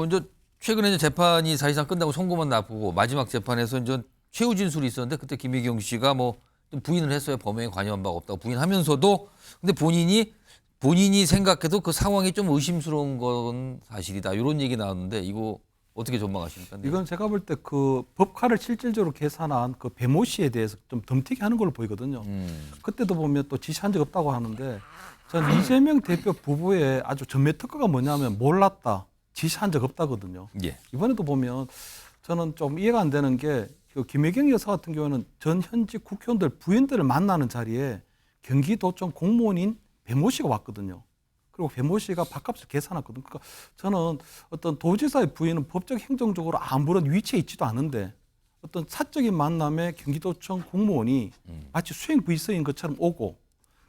이제 최근에 이제 재판이 사실상 끝나고 선고만 나쁘고 마지막 재판에서 이제 최후 진술이 있었는데 그때 김혜경 씨가 뭐 좀 부인을 했어요. 범행에 관여한 바가 없다고 부인하면서도 근데 본인이 생각해도 그 상황이 좀 의심스러운 건 사실이다. 이런 얘기 나왔는데 이거 어떻게 전망하십니까? 네. 이건 제가 볼 때 그 법카를 실질적으로 계산한 그 배모 씨에 대해서 좀 덤태기 하는 걸로 보이거든요. 그때도 보면 또 지시한 적 없다고 하는데 저는 이재명 대표 부부의 아주 전매 특허가 뭐냐면 몰랐다, 지시한 적 없다거든요. 이번에도 보면 저는 좀 이해가 안 되는 게 그 김혜경 여사 같은 경우는 전 현직 국회의원들 부인들을 만나는 자리에 경기도청 공무원인 배모 씨가 왔거든요. 그리고 배모 씨가 밥값을 계산했거든요. 그러니까 저는 어떤 도지사의 부인은 법적 행정적으로 아무런 위치에 있지도 않은데 어떤 사적인 만남에 경기도청 공무원이 마치 수행 부의서인 것처럼 오고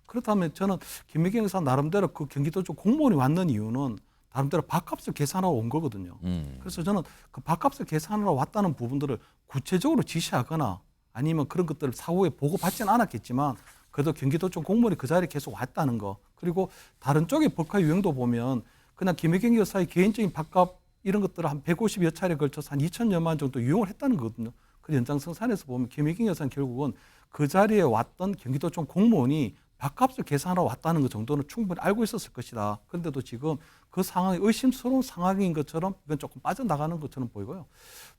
그렇다면 저는 김혜경 여사 나름대로 그 경기도청 공무원이 왔는 이유는 나름대로 밥값을 계산하러 온 거거든요. 그래서 저는 그 밥값을 계산하러 왔다는 부분들을 구체적으로 지시하거나 아니면 그런 것들을 사후에 보고받지는 않았겠지만 그래도 경기도청 공무원이 그 자리에 계속 왔다는 거. 그리고 다른 쪽의 법카 유형도 보면 그냥 김혜경 여사의 개인적인 밥값 이런 것들을 한 150여 차례에 걸쳐서 한 2천여만 정도 유용을 했다는 거거든요. 그 연장성산에서 보면 김혜경 여사는 결국은 그 자리에 왔던 경기도청 공무원이 밥값을 계산하러 왔다는 것 정도는 충분히 알고 있었을 것이다. 그런데도 지금 그 상황이 의심스러운 상황인 것처럼 이건 조금 빠져나가는 것처럼 보이고요.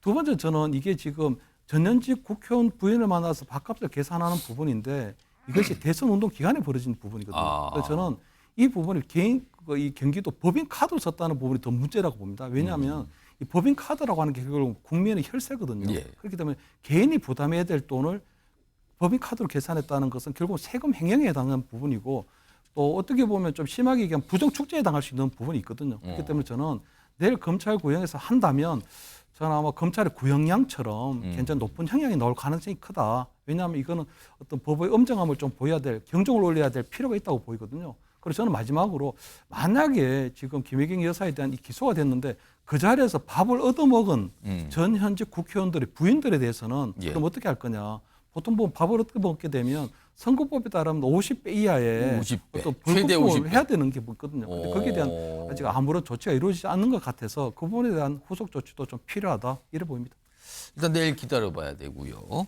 두 번째 저는 이게 지금 전현직 국회의원 부인을 만나서 밥값을 계산하는 부분인데 이것이 대선 운동 기간에 벌어진 부분이거든요. 그래서 저는 이 부분이 이 경기도 법인 카드를 썼다는 부분이 더 문제라고 봅니다. 왜냐하면 이 법인 카드라고 하는 게 결국 국민의 혈세거든요. 그렇기 때문에 개인이 부담해야 될 돈을 법인 카드로 계산했다는 것은 결국 세금 횡령에 해당하는 부분이고 또 어떻게 보면 좀 심하게 얘기하면 부정 축제에 당할 수 있는 부분이 있거든요. 그렇기 때문에 저는 내일 검찰 구형에서 한다면 저는 아마 검찰의 구형량처럼 굉장히 높은 형량이 나올 가능성이 크다. 왜냐하면 이거는 어떤 법의 엄정함을 좀 보여야 될, 경종을 올려야 될 필요가 있다고 보이거든요. 그래서 저는 마지막으로 만약에 지금 김혜경 여사에 대한 이 기소가 됐는데 그 자리에서 밥을 얻어먹은 전 현직 국회의원들의 부인들에 대해서는 그럼 어떻게 할 거냐. 보통 보면 밥을 얻게 먹게 되면 선거법에 따르면 50배 이하의 50배. 어떤 최대 벌금을 50배. 해야 되는 게 있거든요. 근데 거기에 대한 아직 아무런 조치가 이루어지지 않는 것 같아서 그 부분에 대한 후속 조치도 좀 필요하다 이래 보입니다. 일단 내일 기다려봐야 되고요.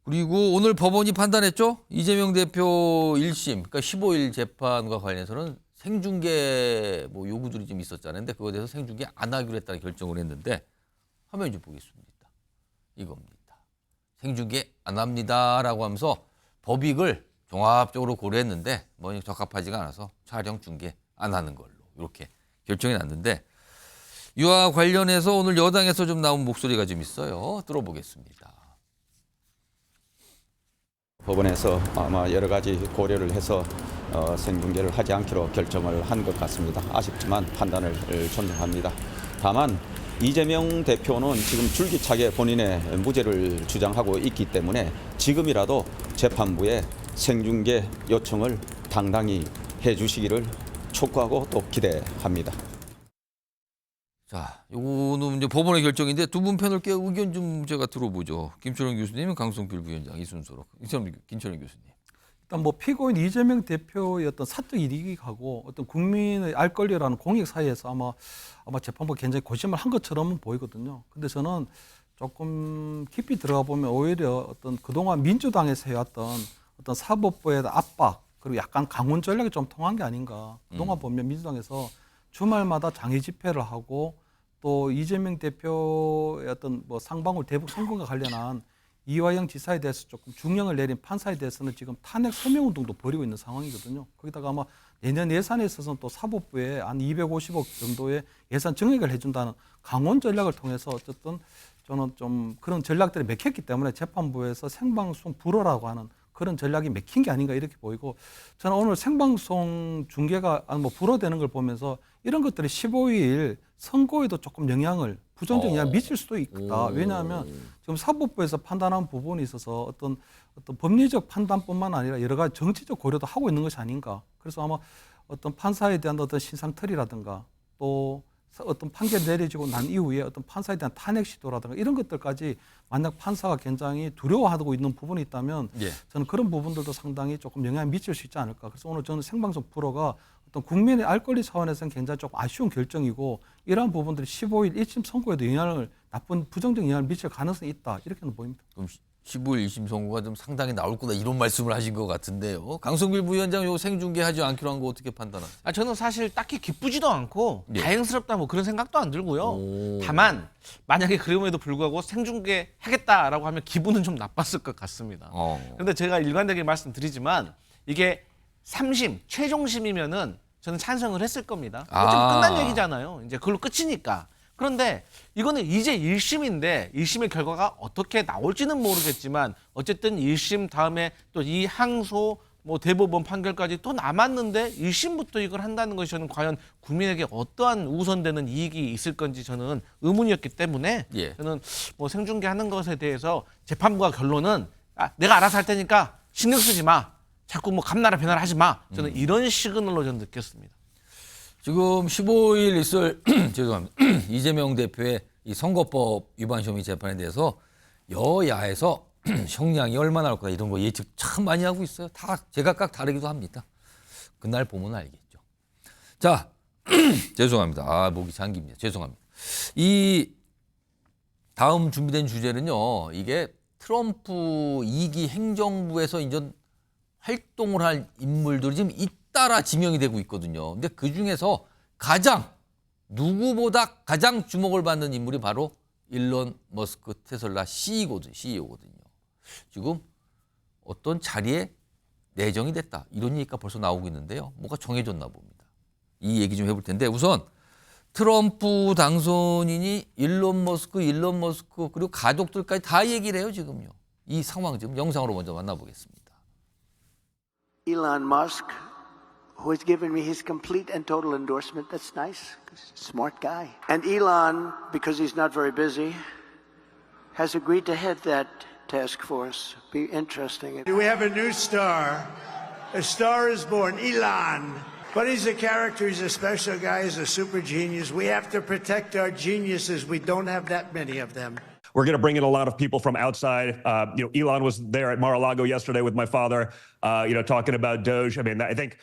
그리고 오늘 법원이 판단했죠. 이재명 대표 1심, 그러니까 15일 재판과 관련해서는 생중계 뭐 요구들이 좀 있었잖아요. 근데 그거에 대해서 생중계 안 하기로 했다는 결정을 했는데 화면 좀 보겠습니다. 이겁니다. 생중계 안 합니다라고 하면서 법익을 종합적으로 고려했는데 뭐 적합하지가 않아서 촬영 중계 안 하는 걸로 이렇게 결정이 났는데 이와 관련해서 오늘 여당에서 좀 나온 목소리가 좀 있어요. 들어보겠습니다. 법원에서 아마 여러 가지 고려를 해서 생중계를 하지 않기로 결정을 한 것 같습니다. 아쉽지만 판단을 존중합니다. 다만 이재명 대표는 지금 줄기차게 본인의 무죄를 주장하고 있기 때문에 지금이라도 재판부에 생중계 요청을 당당히 해주시기를 촉구하고 또 기대합니다. 자, 요거는 이제 법원의 결정인데 두 분 패널 의견 좀 제가 들어보죠. 김철원 교수님, 강성길 부위원장 이 순서로. 김철원 교수님. 일단 뭐 피고인 이재명 대표의 어떤 사적 이익하고 어떤 국민의 알 권리라는 공익 사이에서 아마 재판부가 굉장히 고심을 한 것처럼 보이거든요. 근데 저는 조금 깊이 들어가 보면 오히려 어떤 그동안 민주당에서 해왔던 어떤 사법부의 압박 그리고 약간 강원 전략이 좀 통한 게 아닌가. 그동안 보면 민주당에서 주말마다 장애 집회를 하고 또 이재명 대표의 어떤 뭐 상방울 대북 선거과 관련한 이화영 지사에 대해서 조금 중형을 내린 판사에 대해서는 지금 탄핵 서명 운동도 벌이고 있는 상황이거든요. 거기다가 아마 내년 예산에 있어서는 또 사법부에 한 250억 정도의 예산 증액을 해준다는 강원 전략을 통해서 어쨌든 저는 좀 그런 전략들이 맥혔기 때문에 재판부에서 생방송 불허라고 하는 그런 전략이 맥힌 게 아닌가 이렇게 보이고 저는 오늘 생방송 중계가 뭐 불허되는 걸 보면서 이런 것들이 15일 선거에도 조금 영향을 부정적 영향을 미칠 수도 있다. 왜냐하면 지금 사법부에서 판단한 부분이 있어서 어떤 법리적 판단뿐만 아니라 여러 가지 정치적 고려도 하고 있는 것이 아닌가. 그래서 아마 어떤 판사에 대한 어떤 신상털이라든가 또 어떤 판결 내려지고 난 이후에 어떤 판사에 대한 탄핵 시도라든가 이런 것들까지 만약 판사가 굉장히 두려워하고 있는 부분이 있다면 저는 그런 부분들도 상당히 조금 영향을 미칠 수 있지 않을까. 그래서 오늘 저는 생방송 프로가 어떤 국민의 알 권리 차원에서는 굉장히 조금 아쉬운 결정이고 이러한 부분들이 15일 1심 선고에도 나쁜 부정적 영향을 미칠 가능성이 있다. 이렇게는 보입니다. 그럼 15일 1심 선고가 좀 상당히 나올 거다 이런 말씀을 하신 것 같은데요. 강성길 부위원장 요 생중계하지 않기로 한 거 어떻게 판단하세요? 저는 사실 딱히 기쁘지도 않고 다행스럽다 뭐 그런 생각도 안 들고요. 다만 만약에 그럼에도 불구하고 생중계 하겠다라고 하면 기분은 좀 나빴을 것 같습니다. 그런데 제가 일관되게 말씀드리지만 이게 3심 최종심이면은 저는 찬성을 했을 겁니다. 어차피 끝난 얘기잖아요. 이제 그걸로 끝이니까. 그런데 이거는 이제 1심인데 1심의 결과가 어떻게 나올지는 모르겠지만 어쨌든 1심 다음에 또 이 항소 뭐 대법원 판결까지 또 남았는데 1심부터 이걸 한다는 것이 저는 과연 국민에게 어떠한 우선되는 이익이 있을 건지 저는 의문이었기 때문에 저는 뭐 생중계하는 것에 대해서 재판부가 결론은 내가 알아서 할 테니까 신경 쓰지 마. 자꾸 뭐 감나라 배나라 하지 마. 저는 이런 시그널로 저는 느꼈습니다. 지금 15일 있을 죄송합니다. 이재명 대표의 이 선거법 위반 혐의 재판에 대해서 여야에서 형량이 얼마나 나올 거다 이런 거 예측 참 많이 하고 있어요. 다 제각각 다르기도 합니다. 그날 보면 알겠죠. 자, 죄송합니다. 목이 잠깁니다. 죄송합니다. 이 다음 준비된 주제는요. 이게 트럼프 2기 행정부에서 이제 활동을 할 인물들이 지금 잇따라 지명이 되고 있거든요. 근데 그 중에서 누구보다 가장 주목을 받는 인물이 바로 일론 머스크 테슬라 CEO거든요. 지금 어떤 자리에 내정이 됐다. 이런 얘기가 벌써 나오고 있는데요. 뭐가 정해졌나 봅니다. 이 얘기 좀 해볼 텐데 우선 트럼프 당선인이 일론 머스크 그리고 가족들까지 다 얘기를 해요. 지금요. 이 상황 지금 영상으로 먼저 만나보겠습니다. Elon Musk, who has given me his complete and total endorsement. That's nice. Smart guy. And Elon, because he's not very busy, has agreed to head that task force. Be interesting. We have a new star. A star is born, Elon. But he's a character. He's a special guy. He's a super genius. We have to protect our geniuses. We don't have that many of them. We're going to bring in a lot of people from outside. Elon was there at Mar-a-Lago yesterday with my father, talking about Doge. I mean, I think.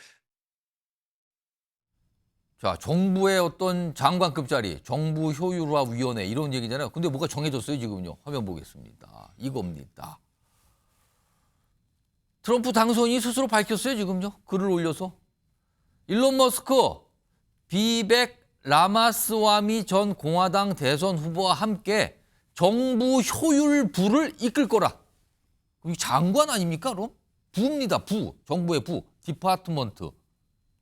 자, 정부의 어떤 장관급 자리, 정부 효율화 위원회 이런 얘기잖아요. 근데 뭐가 정해졌어요, 지금요. 화면 보겠습니다. 이겁니다. 트럼프 당선인이 스스로 밝혔어요, 지금요. 글을 올려서. 일론 머스크, 비백 라마스와미 전 공화당 대선 후보와 함께 정부 효율부를 이끌 거라. 그럼 장관 아닙니까? 그럼? 부입니다. 정부의 디파트먼트.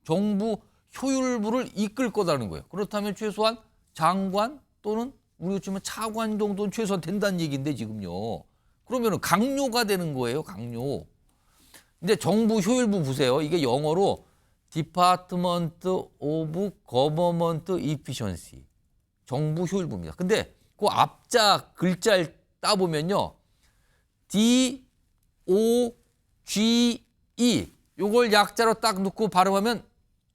정부 효율부를 이끌 거라는 거예요. 그렇다면 최소한 장관 또는 우리가 치면 차관 정도는 최소한 된다는 얘기인데 지금요. 그러면 강요가 되는 거예요. 강요. 근데 정부 효율부 보세요. 이게 영어로 Department of Government Efficiency. 정부 효율부입니다. 근데 그 앞자 글자를 따보면요. DOGE 요걸 약자로 딱 놓고 발음하면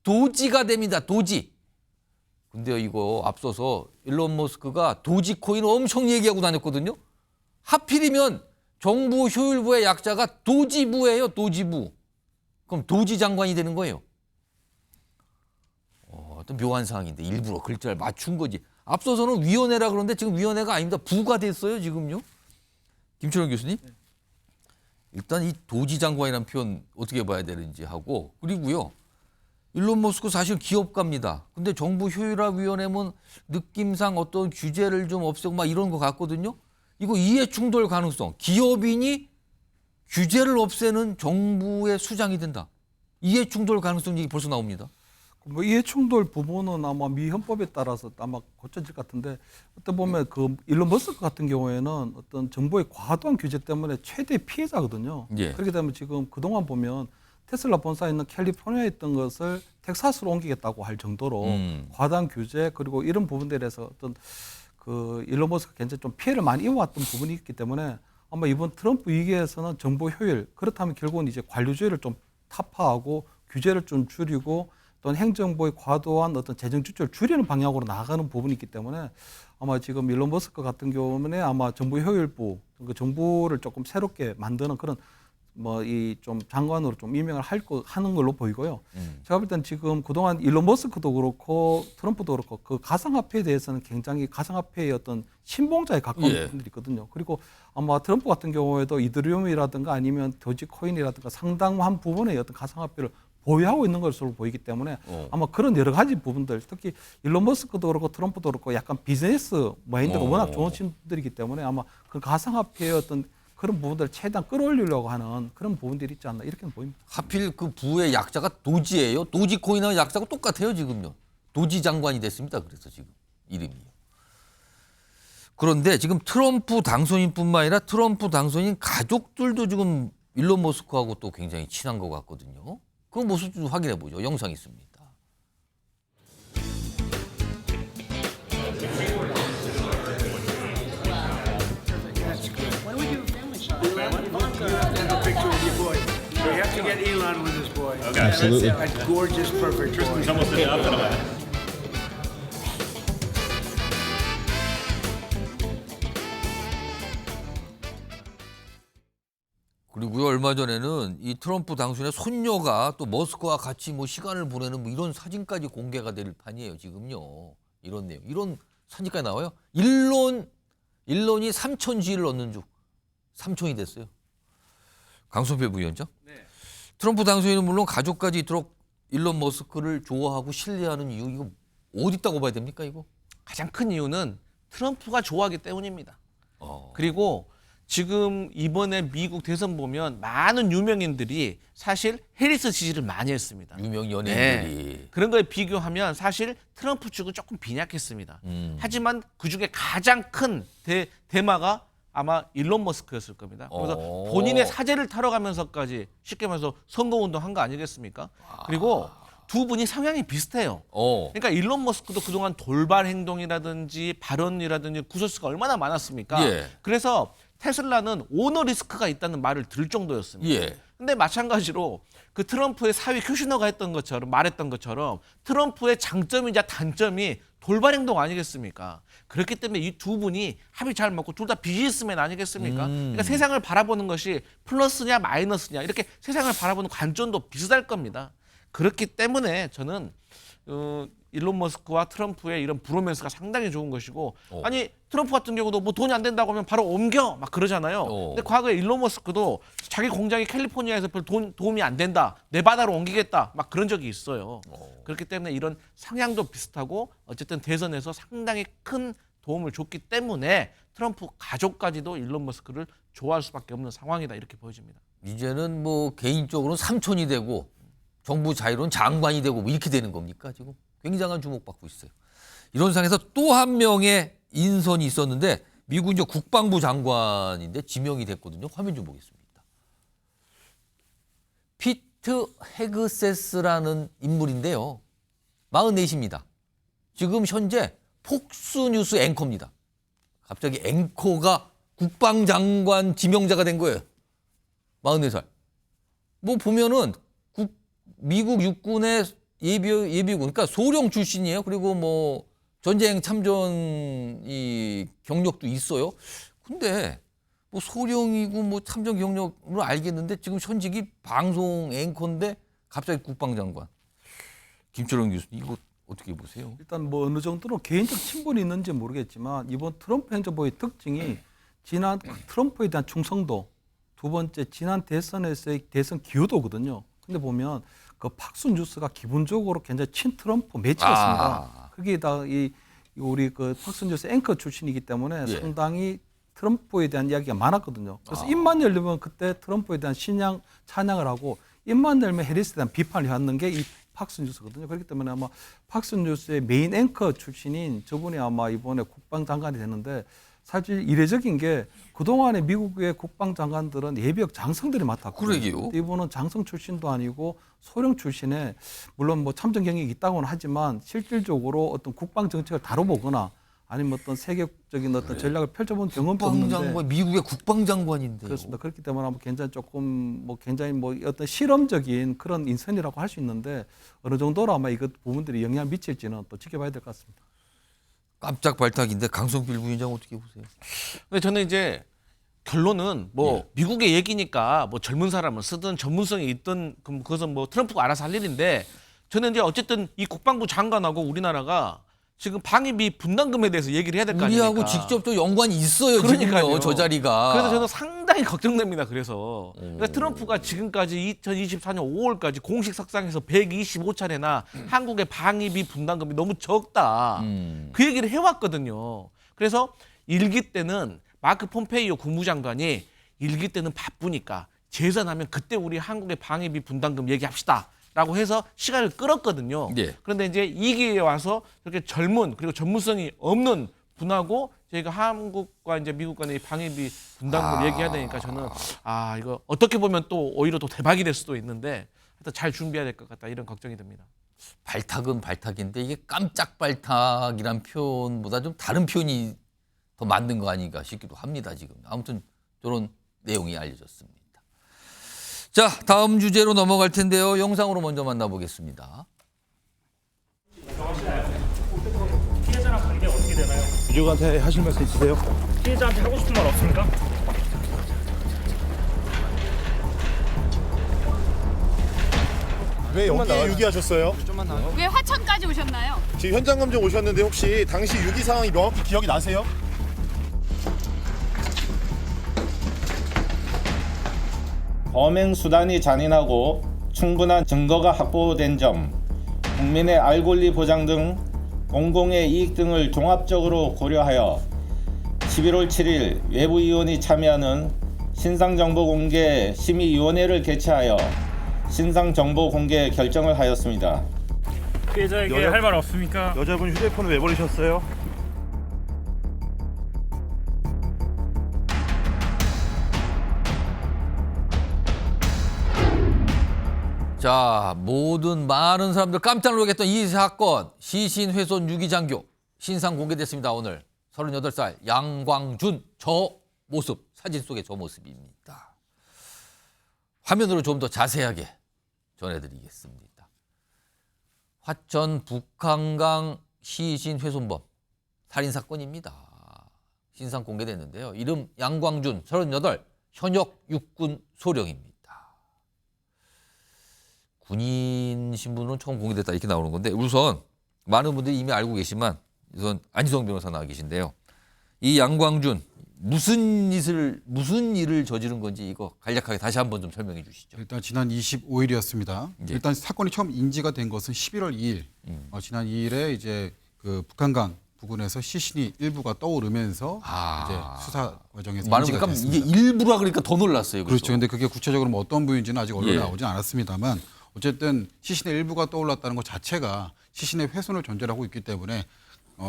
도지가 됩니다. 도지. 근데 이거 앞서서 일론 머스크가 도지코인 엄청 얘기하고 다녔거든요. 하필이면 정부 효율부의 약자가 도지부예요. 도지부. 그럼 도지 장관이 되는 거예요. 어떤 묘한 상황인데 일부러 글자를 맞춘 거지. 앞서서는 위원회라 그러는데 지금 위원회가 아닙니다. 부가 됐어요. 지금요. 김철원 교수님. 일단 이 도지 장관이라는 표현 어떻게 봐야 되는지 하고 그리고요. 일론 머스크 사실 기업가입니다. 근데 정부 효율화위원회면 느낌상 어떤 규제를 좀 없애고 막 이런 거 같거든요. 이거 이해 충돌 가능성. 기업인이 규제를 없애는 정부의 수장이 된다. 이해 충돌 가능성이 벌써 나옵니다. 뭐 이해 충돌 부분은 아마 미 헌법에 따라서 아마 고쳐질 것 같은데 어떤 보면 그 일론 머스크 같은 경우에는 어떤 정부의 과도한 규제 때문에 최대 피해자거든요. 예. 그렇게 되면 지금 그동안 보면 테슬라 본사 있는 캘리포니아에 있던 것을 텍사스로 옮기겠다고 할 정도로 과다한 규제 그리고 이런 부분들에 대해서 어떤 그 일론 머스크가 굉장히 좀 피해를 많이 입어왔던 부분이 있기 때문에 아마 이번 트럼프 위기에서는 정보 효율 그렇다면 결국은 이제 관료주의를 좀 타파하고 규제를 좀 줄이고 또는 행정부의 과도한 어떤 재정 지출을 줄이는 방향으로 나아가는 부분이 있기 때문에 아마 지금 일론 머스크 같은 경우는 아마 정부 효율부 그 정부를 조금 새롭게 만드는 그런 뭐 이 좀 장관으로 좀 임명을 하는 걸로 보이고요. 제가 볼 땐 지금 그동안 일론 머스크도 그렇고 트럼프도 그렇고 그 가상화폐에 대해서는 굉장히 가상화폐의 어떤 신봉자에 가까운 분들이 있거든요. 그리고 아마 트럼프 같은 경우에도 이더리움이라든가 아니면 도지코인이라든가 상당한 부분의 어떤 가상화폐를 보유하고 있는 것으로 보이기 때문에 아마 그런 여러 가지 부분들 특히 일론 머스크도 그렇고 트럼프도 그렇고 약간 비즈니스 마인드가 워낙 좋으신 분들이기 때문에 아마 그 가상화폐의 어떤 그런 부분들을 최대한 끌어올리려고 하는 그런 부분들이 있지 않나 이렇게 보입니다. 하필 그 부의 약자가 도지예요. 도지코인하고 약자가 똑같아요. 지금요. 도지 장관이 됐습니다. 그래서 지금 이름이요. 그런데 지금 트럼프 당선인뿐만 아니라 트럼프 당선인 가족들도 지금 일론 머스크하고 또 굉장히 친한 것 같거든요. 그 모습 좀 확인해 보죠. 영상이 있습니다. We have to get Elon with his boy. Okay. Absolutely. A gorgeous, perfect boy. almost adopted him. 그리고요 얼마 전에는 이 트럼프 당선의 손녀가 또 머스크와 같이 뭐 시간을 보내는 뭐 이런 사진까지 공개가 될 판이에요 지금요. 이런 내용, 이런 사진까지 나와요. 일론이 삼촌지를 얻는 중 삼촌이 됐어요. 강성필 부위원장. 네. 트럼프 당선인은 물론 가족까지 이토록 일론 머스크를 좋아하고 신뢰하는 이유 이거 어디 있다고 봐야 됩니까 이거? 가장 큰 이유는 트럼프가 좋아하기 때문입니다. 그리고 지금 이번에 미국 대선 보면 많은 유명인들이 사실 해리스 지지를 많이 했습니다. 유명 연예인들이. 네. 그런 거에 비교하면 사실 트럼프 측은 조금 빈약했습니다. 하지만 그중에 가장 큰 대마가 아마 일론 머스크였을 겁니다. 그래서 본인의 사제를 타러 가면서까지 쉽게 말해서 선거운동 한 거 아니겠습니까? 그리고 두 분이 성향이 비슷해요. 그러니까 일론 머스크도 그동안 돌발 행동이라든지 발언이라든지 구설수가 얼마나 많았습니까? 예. 그래서 테슬라는 오너 리스크가 있다는 말을 들을 정도였습니다. 예. 근데 마찬가지로 그 트럼프의 사위 큐시너가 말했던 것처럼 트럼프의 장점이자 단점이 돌발 행동 아니겠습니까? 그렇기 때문에 이 두 분이 합이 잘 맞고 둘 다 비즈니스맨 아니겠습니까? 그러니까 세상을 바라보는 것이 플러스냐 마이너스냐 이렇게 세상을 바라보는 관점도 비슷할 겁니다. 그렇기 때문에 저는 일론 머스크와 트럼프의 이런 브로맨스가 상당히 좋은 것이고 아니 트럼프 같은 경우도 뭐 돈이 안 된다고 하면 바로 옮겨 막 그러잖아요. 근데 과거에 일론 머스크도 자기 공장이 캘리포니아에서 별 도움이 안 된다. 네바다로 옮기겠다. 막 그런 적이 있어요. 그렇기 때문에 이런 성향도 비슷하고 어쨌든 대선에서 상당히 큰 도움을 줬기 때문에 트럼프 가족까지도 일론 머스크를 좋아할 수밖에 없는 상황이다. 이렇게 보여집니다. 이제는 뭐 개인적으로는 삼촌이 되고 정부 자유로는 장관이 되고 뭐 이렇게 되는 겁니까 지금? 굉장한 주목받고 있어요. 이런 상황에서 또 한 명의 인선이 있었는데 미국 이제 국방부 장관인데 지명이 됐거든요. 화면 좀 보겠습니다. 피트 헤그세스라는 인물인데요. 44입니다. 지금 현재 폭스뉴스 앵커입니다. 갑자기 앵커가 국방장관 지명자가 된 거예요. 44살. 뭐 보면은 미국 육군의 예비군, 그러니까 소령 출신이에요. 그리고 뭐 전쟁 참전 이 경력도 있어요. 근데 뭐 소령이고 뭐 참전 경력으로 알겠는데 지금 현직이 방송 앵커인데 갑자기 국방장관. 김철원 교수님 이거 어떻게 보세요? 일단 뭐 어느 정도는 개인적 친분이 있는지 모르겠지만 이번 트럼프 행정부의 특징이 지난 트럼프에 대한 충성도, 두 번째 지난 대선에서의 대선 기여도거든요. 근데 보면 그 팍스뉴스가 기본적으로 굉장히 친트럼프 매체였습니다. 거기에다가 우리 그 팍스뉴스 앵커 출신이기 때문에 예. 상당히 트럼프에 대한 이야기가 많았거든요. 그래서 입만 열리면 그때 트럼프에 대한 찬양을 하고 입만 열면 해리스에 대한 비판을 해왔는 게 이 팍스뉴스거든요. 그렇기 때문에 아마 팍스뉴스의 메인 앵커 출신인 저분이 아마 이번에 국방장관이 됐는데 사실 이례적인 게 그동안에 미국의 국방장관들은 예비역 장성들이 맡았거든요. 그러게요. 이분은 장성 출신도 아니고 소령 출신에 물론 뭐 참전 경력이 있다고는 하지만 실질적으로 어떤 국방 정책을 다뤄보거나 아니면 어떤 세계적인 어떤 전략을 펼쳐본 경험도 없는데 국방장관, 미국의 국방장관인데요. 그렇습니다. 그렇기 때문에 아마 굉장히 조금 뭐 굉장히 뭐 어떤 실험적인 그런 인선이라고 할 수 있는데 어느 정도로 아마 이것 부분들이 영향을 미칠지는 또 지켜봐야 될 것 같습니다. 깜짝 발탁인데 강성필 부위원장 어떻게 보세요? 근데 저는 이제 결론은 뭐 미국의 얘기니까 뭐 젊은 사람을 쓰든 전문성이 있든 그것은 뭐 트럼프가 알아서 할 일인데 저는 이제 어쨌든 이 국방부 장관하고 우리나라가 지금 방위비 분담금에 대해서 얘기를 해야 될 거 아닙니까? 우리하고 직접 또 연관이 있어요. 그러니까요. 지금요, 저 자리가. 그래서 저는 상당히 걱정됩니다. 그래서 그러니까 트럼프가 지금까지 2024년 5월까지 공식 석상에서 125차례나 한국의 방위비 분담금이 너무 적다. 그 얘기를 해왔거든요. 그래서 일기 때는 마크 폼페이오 국무장관이 일기 때는 바쁘니까 재선하면 그때 우리 한국의 방위비 분담금 얘기합시다. 라고 해서 시간을 끌었거든요. 예. 그런데 이제 이 기회에 와서 이렇게 젊은 그리고 전문성이 없는 분하고 저희가 한국과 이제 미국 간의 방위비 분담금을 얘기해야 되니까 저는 이거 어떻게 보면 또 오히려 또 대박이 될 수도 있는데 하여튼 잘 준비해야 될 것 같다 이런 걱정이 듭니다. 발탁은 발탁인데 이게 깜짝 발탁이란 표현보다 좀 다른 표현이 더 맞는 거 아닌가 싶기도 합니다. 지금 아무튼 이런 내용이 알려졌습니다. 자, 다음 주제로 넘어갈 텐데요. 영상으로 먼저 만나보겠습니다. 피해자랑 관계 어떻게 되나요? 유족한테 하실 말씀 있으세요? 피해자한테 하고 싶은 말 없습니까? 왜 여기에 유기하셨어요? 왜 화천까지 오셨나요? 지금 현장 검증 오셨는데 혹시 당시 유기 상황이 명확히 기억이 나세요? 범행 수단이 잔인하고 충분한 증거가 확보된 점, 국민의 알 권리 보장 등 공공의 이익 등을 종합적으로 고려하여 11월 7일 외부위원이 참여하는 신상정보공개 심의위원회를 개최하여 신상정보공개 결정을 하였습니다. 피해자에게 할 말 없습니까? 여자분 휴대폰을 왜 버리셨어요? 자, 많은 사람들 깜짝 놀랐던 이 사건, 시신 훼손 유기장교 신상 공개됐습니다. 오늘 38살 양광준 저 모습, 사진 속의 저 모습입니다. 화면으로 좀 더 자세하게 전해드리겠습니다. 화천 북한강 시신 훼손범 살인사건입니다. 신상 공개됐는데요. 이름 양광준 38, 현역 육군 소령입니다. 군인 신분은 처음 공개됐다 이렇게 나오는 건데 우선 많은 분들이 이미 알고 계시지만 우선 안희성 변호사 나와 계신데요. 이 양광준 무슨 일을 저지른 건지 이거 간략하게 다시 한번 좀 설명해 주시죠. 일단 지난 25일이었습니다. 예. 일단 사건이 처음 인지가 된 것은 11월 2일. 지난 2일에 이제 그 북한강 부근에서 시신이 일부가 떠오르면서 이제 수사 과정에서 인지가 됐습니다. 이게 일부라 그러니까 더 놀랐어요. 그렇죠. 그런데 그게 구체적으로 뭐 어떤 부위인지는 아직 언론에 예. 나오진 않았습니다만 어쨌든 시신의 일부가 떠올랐다는 것 자체가 시신의 훼손을 전제로 하고 있기 때문에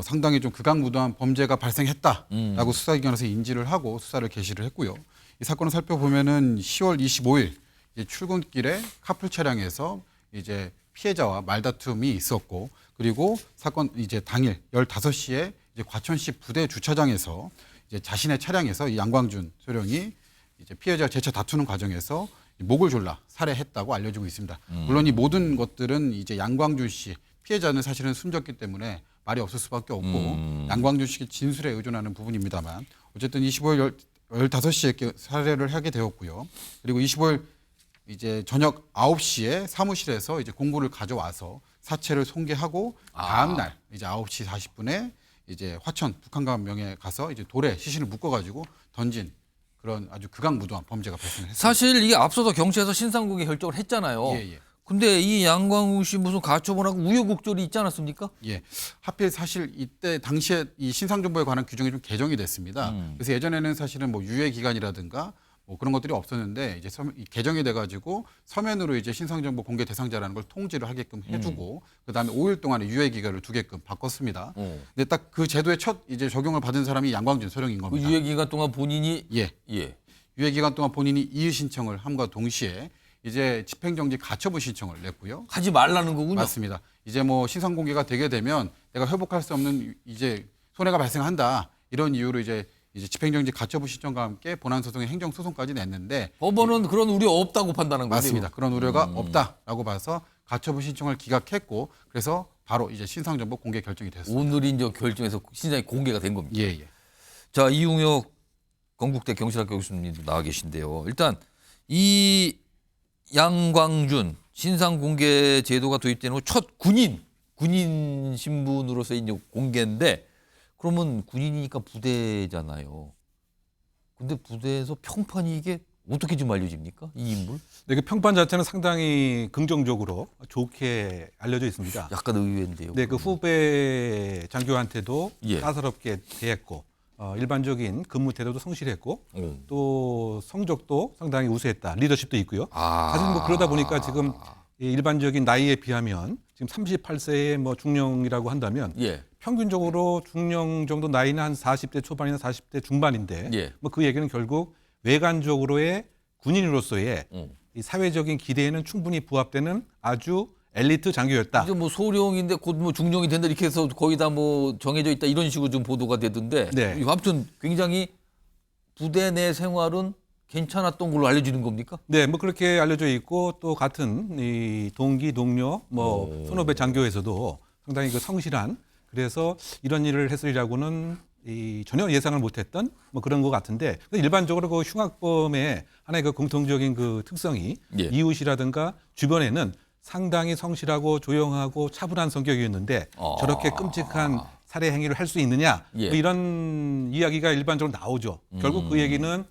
상당히 좀 극악무도한 범죄가 발생했다라고 수사기관에서 인지를 하고 수사를 개시를 했고요. 이 사건을 살펴보면은 10월 25일 이제 출근길에 카풀 차량에서 이제 피해자와 말다툼이 있었고 그리고 사건 이제 당일 15시에 이제 과천시 부대 주차장에서 이제 자신의 차량에서 이 양광준 소령이 이제 피해자가 재차 다투는 과정에서 목을 졸라 살해했다고 알려지고 있습니다. 물론 이 모든 것들은 이제 양광준 씨 피해자는 사실은 숨졌기 때문에 말이 없을 수밖에 없고 양광준 씨 진술에 의존하는 부분입니다만 어쨌든 25일 15시에 살해를 하게 되었고요. 그리고 25일 이제 저녁 9시에 사무실에서 이제 공구를 가져와서 사체를 손괴하고 다음 날 이제 9시 40분에 이제 화천 북한강명에 가서 이제 돌에 시신을 묶어가지고 던진 그런 아주 극악무도한 범죄가 발생했습니다. 사실 이게 앞서서 경찰에서 신상공개 결정을 했잖아요. 예. 근데 이 양광우 씨 무슨 가처분하고 우여곡절이 있지 않았습니까? 예. 하필 사실 이때 당시에 이 신상정보에 관한 규정이 좀 개정이 됐습니다. 그래서 예전에는 사실은 뭐 유예 기간이라든가 뭐 그런 것들이 없었는데 이제 개정이 돼가지고 서면으로 이제 신상정보 공개 대상자라는 걸 통지를 하게끔 해주고 그다음에 5일 동안의 유예 기간을 두게끔 바꿨습니다. 근데 딱 그 제도의 첫 이제 적용을 받은 사람이 양광준 소령인 겁니다. 그 유예 기간 동안 본인이 예. 유예 기간 동안 본인이 이의 신청을 함과 동시에 이제 집행정지 가처분 신청을 냈고요. 하지 말라는 거군요. 맞습니다. 이제 뭐 신상 공개가 되게 되면 내가 회복할 수 없는 이제 손해가 발생한다 이런 이유로 이제 집행정지 가처분 신청과 함께 본안소송의 행정소송까지 냈는데 법원은 그런 우려 없다고 판단한 거죠. 맞습니다. 그런 우려가 없다라고 봐서 가처분 신청을 기각했고 그래서 바로 이제 신상정보 공개 결정이 됐습니다. 오늘이 이제 결정해서 신상이 공개가 된 겁니다. 예. 자, 이웅혁 건국대 경찰학교 교수님도 나와 계신데요. 일단 이 양광준 신상 공개 제도가 도입되는 첫 군인 신분으로서 이제 공개인데 그러면 군인이니까 부대잖아요. 근데 부대에서 평판이 이게 어떻게 좀 알려집니까? 이 인물? 네, 그 평판 자체는 상당히 긍정적으로 좋게 알려져 있습니다. 약간 의외인데요. 네, 그 후배 장교한테도 예. 따사롭게 대했고 일반적인 근무 태도도 성실했고 또 성적도 상당히 우수했다. 리더십도 있고요. 사실 뭐 그러다 보니까 지금 일반적인 나이에 비하면 지금 38세의 뭐 중령이라고 한다면 평균적으로 중령 정도 나이는 한 40대 초반이나 40대 중반인데 뭐 그 얘기는 결국 외관적으로의 군인으로서의 이 사회적인 기대에는 충분히 부합되는 아주 엘리트 장교였다. 이제 뭐 소령인데 곧 뭐 중령이 된다 이렇게 해서 거의 다 뭐 정해져 있다 이런 식으로 좀 보도가 되던데. 네. 아무튼 굉장히 부대 내 생활은 괜찮았던 걸로 알려지는 겁니까? 네, 뭐 그렇게 알려져 있고 또 같은 이 동기 동료 뭐 선후배 장교에서도 상당히 그 성실한 그래서 이런 일을 했으리라고는 전혀 예상을 못했던 뭐 그런 것 같은데 일반적으로 그 흉악범의 하나의 그 공통적인 그 특성이 이웃이라든가 주변에는 상당히 성실하고 조용하고 차분한 성격이었는데 저렇게 끔찍한 살해 행위를 할 수 있느냐 뭐 이런 이야기가 일반적으로 나오죠. 결국 그 얘기는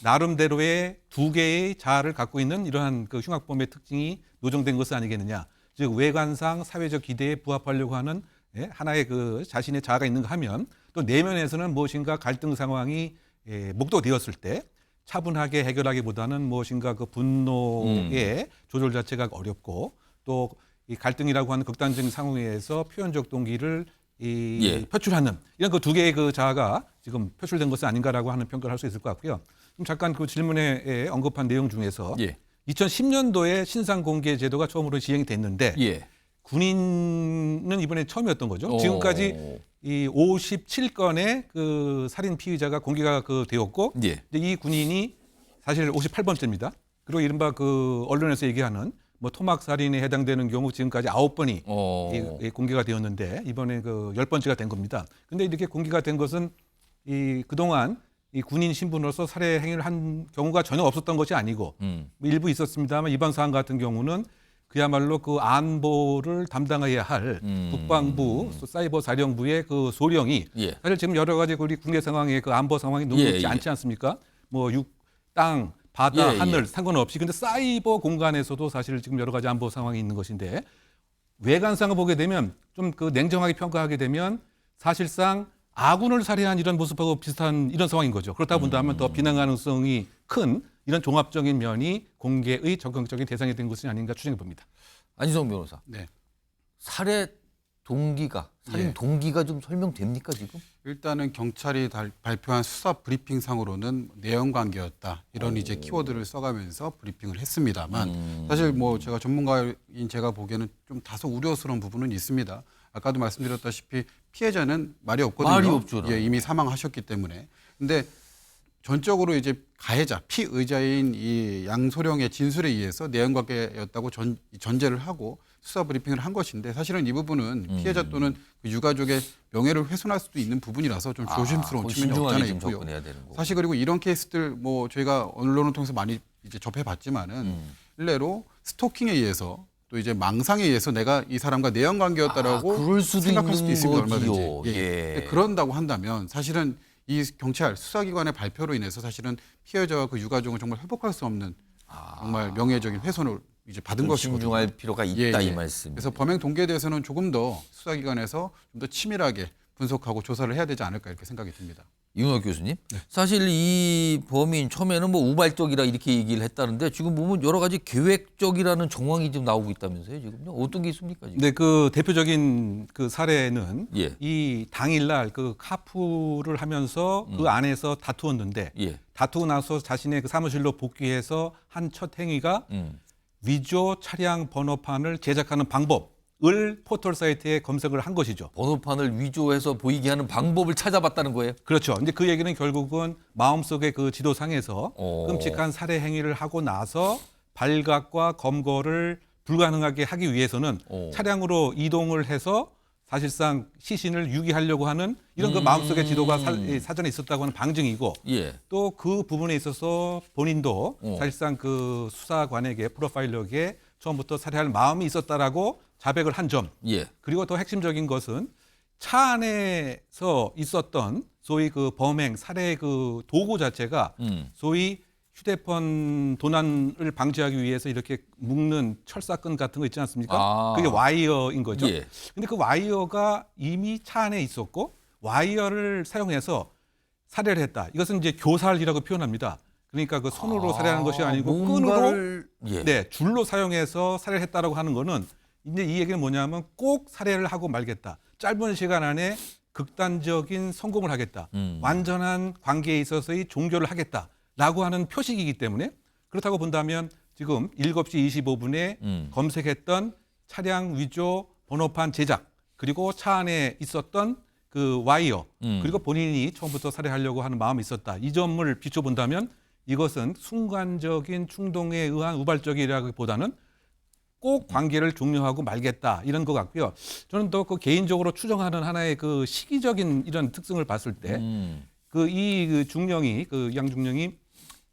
나름대로의 두 개의 자아를 갖고 있는 이러한 그 흉악범의 특징이 노정된 것은 아니겠느냐. 즉 외관상 사회적 기대에 부합하려고 하는 하나의 그 자신의 자아가 있는가 하면 또 내면에서는 무엇인가 갈등 상황이 목도되었을 때 차분하게 해결하기보다는 무엇인가 그 분노의 조절 자체가 어렵고 또 이 갈등이라고 하는 극단적인 상황에서 표현적 동기를 표출하는 이런 그 두 개의 그 자아가 지금 표출된 것은 아닌가라고 하는 평가를 할 수 있을 것 같고요. 그럼 잠깐 그 질문에 언급한 내용 중에서 2010년도에 신상 공개 제도가 처음으로 시행이 됐는데 군인은 이번에 처음이었던 거죠. 지금까지 이 57건의 그 살인 피의자가 공개가 그 되었고 이 군인이 사실 58번째입니다. 그리고 이른바 그 언론에서 얘기하는 뭐 토막 살인에 해당되는 경우 지금까지 9번이 공개가 되었는데 이번에 그 10번째가 된 겁니다. 근데 이렇게 공개가 된 것은 그동안 이 군인 신분으로서 살해 행위를 한 경우가 전혀 없었던 것이 아니고 일부 있었습니다만 이번 사안 같은 경우는 그야말로 그 안보를 담당해야 할 국방부 사이버 사령부의 그 소령이 사실 지금 여러 가지 우리 국내 상황의 그 안보 상황이 녹록지 않지 않습니까? 뭐 땅, 바다, 하늘 상관없이 근데 사이버 공간에서도 사실 지금 여러 가지 안보 상황이 있는 것인데 외관상을 보게 되면 좀 그 냉정하게 평가하게 되면 사실상 아군을 살해한 이런 모습하고 비슷한 이런 상황인 거죠. 그렇다 본다면 더 비난 가능성이 큰 이런 종합적인 면이 공개의 적극적인 대상이 된 것이 아닌가 추정해 봅니다. 안희정 변호사. 네. 살해 동기가 살인 동기가 좀 설명됩니까 지금? 일단은 경찰이 발표한 수사 브리핑상으로는 내연 관계였다 이런 이제 키워드를 써가면서 브리핑을 했습니다만 사실 뭐 제가 전문가인 제가 보기에는 좀 다소 우려스러운 부분은 있습니다. 아까도 말씀드렸다시피 피해자는 말이 없거든요. 말이 없죠. 예, 이미 사망하셨기 때문에. 근데 전적으로 이제 가해자, 피의자인 이 양소령의 진술에 의해서 내연관계였다고 전제를 하고 수사 브리핑을 한 것인데 사실은 이 부분은 피해자 또는 그 유가족의 명예를 훼손할 수도 있는 부분이라서 좀 조심스러운 측면이 없잖아 있고요. 사실 그리고 이런 케이스들 뭐 저희가 언론을 통해서 많이 이제 접해봤지만은 일례로 스토킹에 의해서 또 이제 망상에 의해서 내가 이 사람과 내연관계였다라고 그럴 수도 생각할 수도 있는 있습니다. 거지요. 얼마든지. 예. 그런다고 한다면 사실은 이 경찰 수사기관의 발표로 인해서 사실은 피해자와 그 유가족은 정말 회복할 수 없는 정말 명예적인 훼손을 이제 받은 것이거든요. 신중할 필요가 있다 이 말씀. 그래서 범행 동기에 대해서는 조금 더 수사기관에서 좀 더 치밀하게 분석하고 조사를 해야 되지 않을까 이렇게 생각이 듭니다. 이훈혁 교수님, 사실 이 범인 처음에는 뭐 우발적이라 이렇게 얘기를 했다는데 지금 보면 여러 가지 계획적이라는 정황이 좀 나오고 있다면서요, 지금요? 어떤 게 있습니까? 지금? 네, 그 대표적인 그 사례는 예. 이 당일날 그 카풀을 하면서 그 안에서 다투었는데 예. 다투고 나서 자신의 그 사무실로 복귀해서 한 첫 행위가 위조 차량 번호판을 제작하는 방법을 포털 사이트에 검색을 한 것이죠. 번호판을 위조해서 보이게 하는 방법을 찾아봤다는 거예요? 그렇죠. 이제 그 얘기는 결국은 마음속의 그 지도상에서 끔찍한 살해 행위를 하고 나서 발각과 검거를 불가능하게 하기 위해서는 차량으로 이동을 해서 사실상 시신을 유기하려고 하는 이런 그 마음속의 지도가 사전에 있었다고 하는 방증이고 예. 또 그 부분에 있어서 본인도 사실상 그 수사관에게 프로파일러에게 처음부터 살해할 마음이 있었다라고 자백을 한 점. 예. 그리고 더 핵심적인 것은 차 안에서 있었던 소위 그 범행 살해 그 도구 자체가 소위 휴대폰 도난을 방지하기 위해서 이렇게 묶는 철사끈 같은 거 있지 않습니까? 그게 와이어인 거죠. 예. 근데 그 와이어가 이미 차 안에 있었고 와이어를 사용해서 살해를 했다. 이것은 이제 교살이라고 표현합니다. 그러니까 그 손으로 살해하는 것이 아니고 끈으로 네, 줄로 사용해서 살해를 했다라고 하는 거는 이제 이 얘기는 뭐냐면 꼭 살해를 하고 말겠다. 짧은 시간 안에 극단적인 성공을 하겠다. 완전한 관계에 있어서의 종교를 하겠다라고 하는 표식이기 때문에 그렇다고 본다면 지금 7시 25분에 검색했던 차량 위조 번호판 제작 그리고 차 안에 있었던 그 와이어 그리고 본인이 처음부터 살해하려고 하는 마음이 있었다. 이 점을 비춰본다면 이것은 순간적인 충동에 의한 우발적이라기보다는 꼭 관계를 종료하고 말겠다 이런 것 같고요. 저는 더 그 개인적으로 추정하는 하나의 그 시기적인 이런 특성을 봤을 때 그 이 중령이 그 양중령이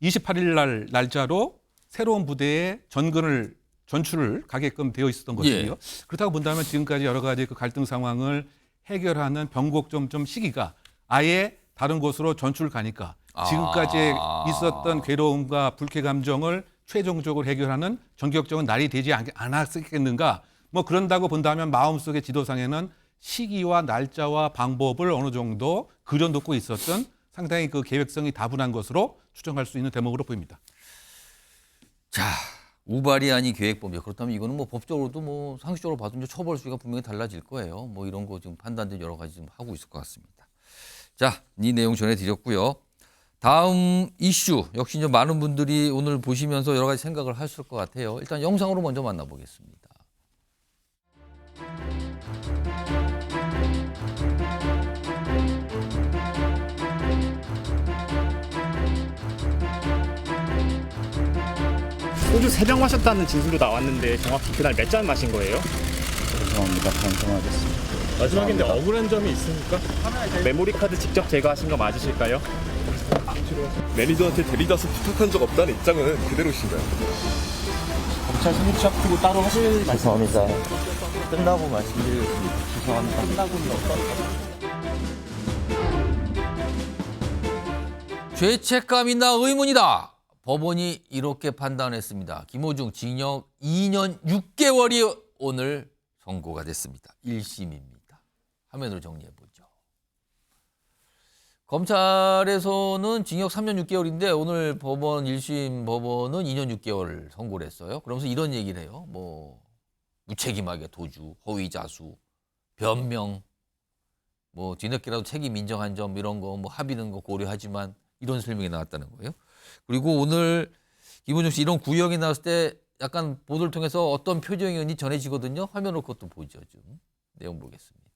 28일 날 날짜로 새로운 부대에 전출을 가게끔 되어 있었던 것이고요. 그렇다고 본다면 지금까지 여러 가지 그 갈등 상황을 해결하는 변곡점 시기가 아예 다른 곳으로 전출 가니까 지금까지 있었던 괴로움과 불쾌 감정을 최종적으로 해결하는 전격적인 날이 되지 않았겠는가. 뭐 그런다고 본다면 마음속의 지도상에는 시기와 날짜와 방법을 어느 정도 그려놓고 있었던 상당히 그 계획성이 다분한 것으로 추정할 수 있는 대목으로 보입니다. 자, 우발이 아닌 계획범죄. 그렇다면 이거는 뭐 법적으로도 뭐 상식적으로 봐도 이제 처벌 수위가 분명히 달라질 거예요. 뭐 이런 거 지금 판단들 여러 가지 좀 하고 있을 것 같습니다. 자, 이 내용 전해드렸고요. 다음 이슈 역시 이제 많은 분들이 오늘 보시면서 여러 가지 생각을 하실 것 같아요. 일단 영상으로 먼저 만나보겠습니다. 소주 3병 마셨다는 진술도 나왔는데 정확히 그날 몇 잔 마신 거예요? 죄송합니다. 반성하겠습니다. 마지막인데 억울한 점이 있습니까? 메모리 카드 직접 제거하신 거 맞으실까요? 매니저한테 대리다수 부탁한 적 없다는 입장은 그대로신가요? 검찰 소집시작 두고 따로 하실 죄송합니다. 끝나고 말씀드리겠습니다. 죄송합니다. 끝나고는 죄책감 있나 의문이다. 법원이 이렇게 판단했습니다. 김호중 징역 2년 6개월이 오늘 선고가 됐습니다. 1심입니다. 화면으로 정리해보죠. 검찰에서는 징역 3년 6개월인데 오늘 법원 1심 법원은 2년 6개월 선고를 했어요. 그러면서 이런 얘기를 해요. 뭐 무책임하게 도주, 허위자수, 변명, 뭐 뒤늦게라도 책임 인정한 점 이런 거 뭐 합의는 거 고려하지만 이런 설명이 나왔다는 거예요. 그리고 오늘 김호중 씨 이런 구형이 나왔을 때 약간 보도를 통해서 어떤 표정이 전해지거든요. 화면으로 그것도 보죠. 좀. 내용 보겠습니다.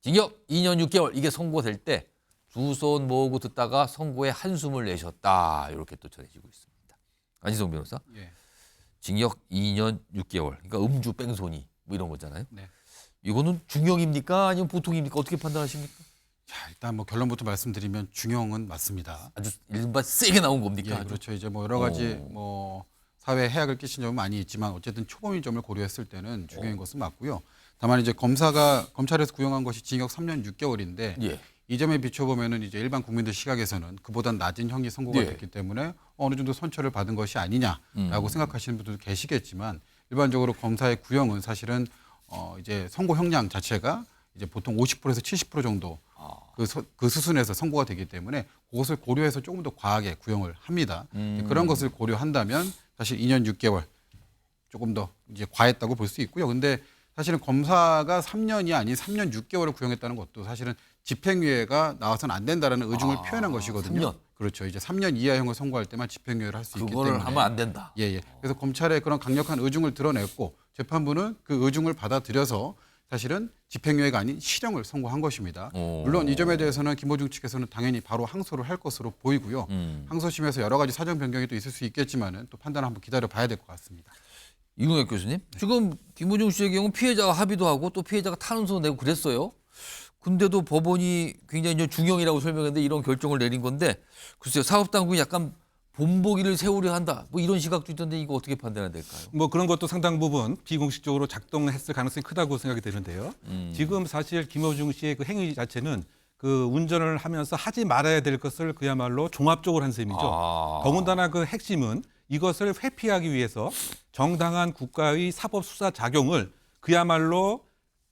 징역 2년 6개월 이게 선고될 때 두 손 모으고 듣다가 선고에 한숨을 내셨다. 이렇게 또 전해지고 있습니다. 안지성 변호사. 예. 징역 2년 6개월. 그러니까 음주 뺑소니 뭐 이런 거잖아요. 네. 이거는 중형입니까? 아니면 보통입니까? 어떻게 판단하십니까? 자, 일단 뭐 결론부터 말씀드리면 중형은 맞습니다. 아주 일반 세게 나온 겁니까? 예, 그렇죠. 이제 뭐 여러 가지 뭐 사회에 해악을 끼친 점은 많이 있지만 어쨌든 초범인 점을 고려했을 때는 중형인 것은 맞고요. 다만 이제 검찰에서 구형한 것이 징역 3년 6개월인데 예. 이 점에 비춰보면은 이제 일반 국민들 시각에서는 그보다 낮은 형이 선고가 예. 됐기 때문에 어느 정도 선처를 받은 것이 아니냐라고 생각하시는 분들도 계시겠지만 일반적으로 검사의 구형은 사실은 이제 선고 형량 자체가 이제 보통 50%에서 70% 정도 그 수순에서 선고가 되기 때문에 그것을 고려해서 조금 더 과하게 구형을 합니다. 그런 것을 고려한다면 사실 2년 6개월 조금 더 이제 과했다고 볼 수 있고요. 근데 사실은 검사가 3년이 아닌 3년 6개월을 구형했다는 것도 사실은 집행유예가 나와서는 안 된다라는 의중을 표현한 것이거든요. 3년. 그렇죠. 이제 3년 이하형을 선고할 때만 집행유예를 할 수 있기 때문에 그거를 하면 안 된다. 예. 그래서 검찰의 그런 강력한 의중을 드러냈고 재판부는 그 의중을 받아들여서 사실은 집행유예가 아닌 실형을 선고한 것입니다. 물론 이 점에 대해서는 김호중 측에서는 당연히 바로 항소를 할 것으로 보이고요. 항소심에서 여러 가지 사정 변경이 또 있을 수 있겠지만은 또 판단을 한번 기다려 봐야 될 것 같습니다. 이동혁 교수님, 지금 김호중 씨의 경우 피해자가 합의도 하고 또 피해자가 탄원서 내고 그랬어요. 근데도 법원이 굉장히 이제 중형이라고 설명했는데 이런 결정을 내린 건데 글쎄요, 사법당국이 약간 본보기를 세우려 한다. 뭐 이런 시각도 있던데 이거 어떻게 판단해야 될까요? 뭐 그런 것도 상당 부분 비공식적으로 작동했을 가능성이 크다고 생각이 되는데요. 지금 사실 김호중 씨의 그 행위 자체는 그 운전을 하면서 하지 말아야 될 것을 그야말로 종합적으로 한 셈이죠. 더군다나 그 핵심은 이것을 회피하기 위해서 정당한 국가의 사법 수사 작용을 그야말로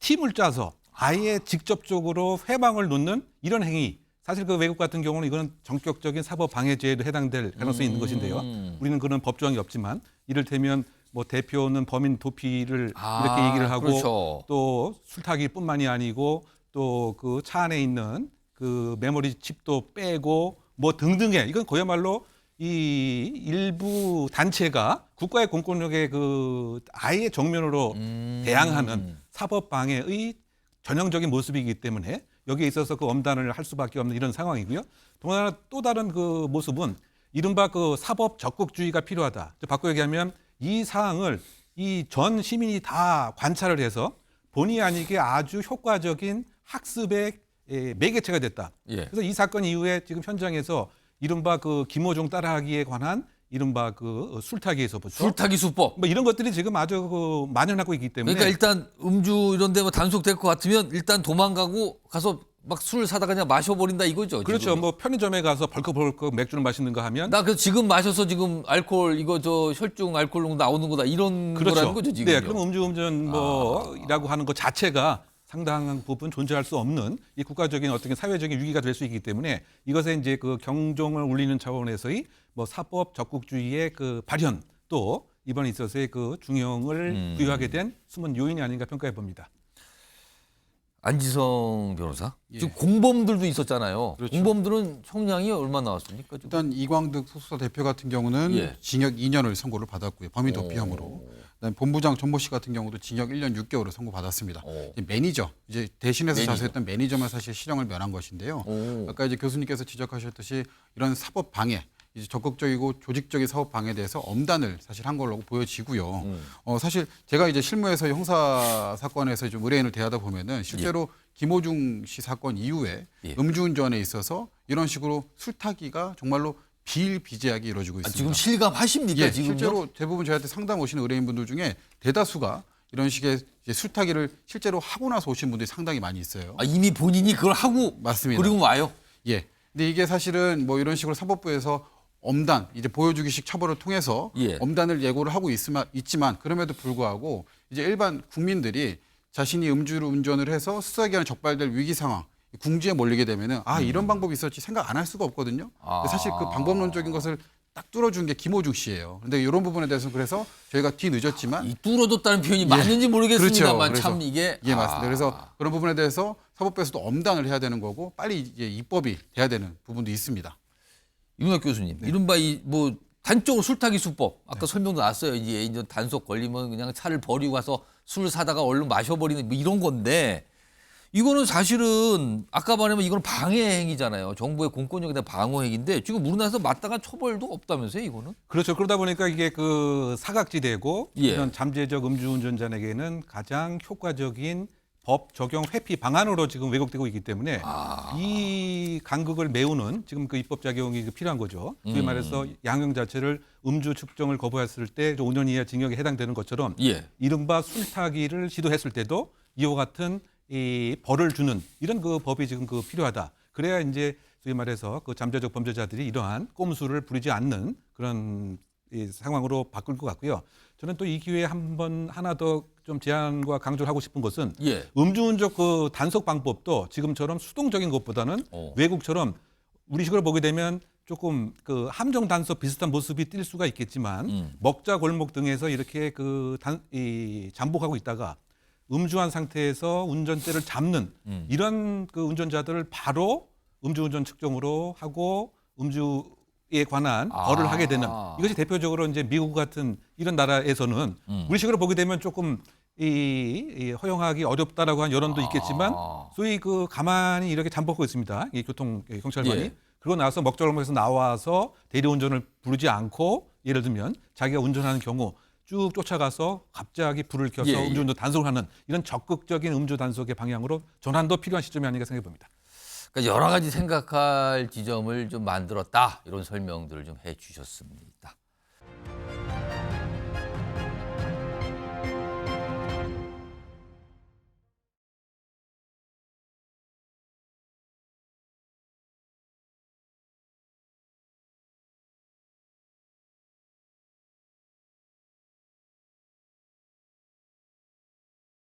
팀을 짜서 아예 직접적으로 회방을 놓는 이런 행위. 사실 그 외국 같은 경우는 이거는 전격적인 사법 방해죄에도 해당될 가능성이 있는 것인데요. 우리는 그런 법조항이 없지만 이를테면 뭐 대표는 범인 도피를 이렇게 얘기를 하고 그렇죠. 또 술타기뿐만이 아니고 또 그 차 안에 있는 그 메모리 칩도 빼고 뭐 등등의 이건 그야말로 이 일부 단체가 국가의 공권력에 그 아예 정면으로 대항하는 사법 방해의 전형적인 모습이기 때문에 여기에 있어서 그 엄단을 할 수밖에 없는 이런 상황이고요. 더군다나 또 다른 그 모습은 이른바 그 사법 적극주의가 필요하다. 바꿔 얘기하면 이 사항을 이 전 시민이 다 관찰을 해서 본의 아니게 아주 효과적인 학습의 매개체가 됐다. 예. 그래서 이 사건 이후에 지금 현장에서 이른바 그 김호중 따라하기에 관한 이른바 그 술타기에서부터 술타기 수법 뭐 이런 것들이 지금 아주 그 만연하고 있기 때문에 그러니까 일단 음주 이런 데 뭐 단속될 것 같으면 일단 도망가고 가서 막 술 사다 그냥 마셔버린다 이거죠. 그렇죠. 지금은. 뭐 편의점에 가서 벌컥벌컥 맥주를 마시는가 하면 나 그래서 지금 마셔서 지금 알코올 이거 저 혈중 알코올 농도 나오는 거다 이런 그렇죠. 거라는 거죠 지금. 네, 그럼 음주운전 뭐이라고 하는 것 자체가 상당한 부분 존재할 수 없는 이 국가적인 어떤 사회적인 위기가 될 수 있기 때문에 이것에 이제 그 경종을 울리는 차원에서의 뭐 사법 적극주의의 그 발현 또 이번에 있어서의 그 중형을 부여하게 된 숨은 요인이 아닌가 평가해 봅니다. 안지성 변호사. 예. 지금 공범들도 있었잖아요. 그렇죠. 공범들은 형량이 얼마 나왔습니까? 지금? 일단 이광득 소수사 대표 같은 경우는 예. 징역 2년을 선고를 받았고요. 범인 도피 혐의로. 그다음에 본부장 전모 씨 같은 경우도 징역 1년 6개월을 선고받았습니다. 매니저, 이제 대신해서 자수했던 매니저만 사실 실형을 면한 것인데요. 아까 이제 교수님께서 지적하셨듯이 이런 사법 방해, 이제 적극적이고 조직적인 사법 방해에 대해서 엄단을 사실 한 걸로 보여지고요. 사실 제가 이제 실무에서 형사 사건에서 좀 의뢰인을 대하다 보면은 실제로 김호중 씨 사건 이후에 음주운전에 있어서 이런 식으로 술타기가 정말로 비일비재하게 이루어지고 있습니다. 지금 실감하십니까? 지금요? 실제로 대부분 저한테 상담 오시는 의뢰인분들 중에 대다수가 이런 식의 이제 술타기를 실제로 하고 나서 오신 분들이 상당히 많이 있어요. 이미 본인이 그걸 하고 맞습니다. 그리고 와요? 예. 근데 이게 사실은 뭐 이런 식으로 사법부에서 엄단, 이제 보여주기식 처벌을 통해서 엄단을 예고를 하고 있지만 그럼에도 불구하고 이제 일반 국민들이 자신이 음주로 운전을 해서 수사기관에 적발될 위기 상황, 궁지에 몰리게 되면은 이런 방법이 있었지 생각 안 할 수가 없거든요. 사실 그 방법론적인 것을 딱 뚫어준 게 김호중 씨예요. 근데 이런 부분에 대해서는 그래서 저희가 뒤늦었지만 이 뚫어뒀다는 표현이 맞는지 모르겠습니다만 그렇죠. 참 이게 맞습니다. 그래서 그런 부분에 대해서 사법부에서도 엄단을 해야 되는 거고 빨리 이제 입법이 돼야 되는 부분도 있습니다. 이동혁 교수님, 이른바 이 뭐 단적으로 술타기 수법 아까 설명도 나왔어요. 이제 단속 걸리면 그냥 차를 버리고 가서 술 사다가 얼른 마셔버리는 뭐 이런 건데 이거는 사실은 아까 말하면 이거는 방해 행위잖아요. 정부의 공권력에 대한 방어 행위인데 지금 우리나라에서 마땅한 처벌도 없다면서요, 이거는? 그렇죠. 그러다 보니까 이게 그 사각지대고 예. 이런 잠재적 음주운전자에게는 가장 효과적인 법 적용 회피 방안으로 지금 왜곡되고 있기 때문에 이 간극을 메우는 지금 그 입법 작용이 필요한 거죠. 소위 말해서 양형 자체를 음주 측정을 거부했을 때 5년 이하 징역에 해당되는 것처럼 예. 이른바 술타기를 시도했을 때도 이와 같은 이 벌을 주는 이런 그 법이 지금 그 필요하다. 그래야 이제 소위 말해서 그 잠재적 범죄자들이 이러한 꼼수를 부리지 않는 그런 이 상황으로 바꿀 것 같고요. 저는 또 이 기회에 하나 더 좀 제안과 강조를 하고 싶은 것은 예. 음주운전 그 단속 방법도 지금처럼 수동적인 것보다는 외국처럼 우리식으로 보게 되면 조금 그 함정 단속 비슷한 모습이 띌 수가 있겠지만 먹자 골목 등에서 이렇게 잠복하고 있다가 음주한 상태에서 운전대를 잡는 이런 그 운전자들을 바로 음주운전 측정으로 하고 음주에 관한 벌을 하게 되는 이것이 대표적으로 이제 미국 같은 이런 나라에서는 우리식으로 보게 되면 조금 이 허용하기 어렵다라고 한 여론도 있겠지만 소위 그 가만히 이렇게 잠복하고 있습니다. 이 경찰관이 예. 그러고 나서 먹자골목에서 나와서 대리운전을 부르지 않고 예를 들면 자기가 운전하는 경우 쭉 쫓아가서 갑자기 불을 켜서 예, 예. 음주운전 단속을 하는 이런 적극적인 음주 단속의 방향으로 전환도 필요한 시점이 아닌가 생각해 봅니다. 그러니까 여러 가지 생각할 지점을 좀 만들었다 이런 설명들을 좀 해주셨습니다.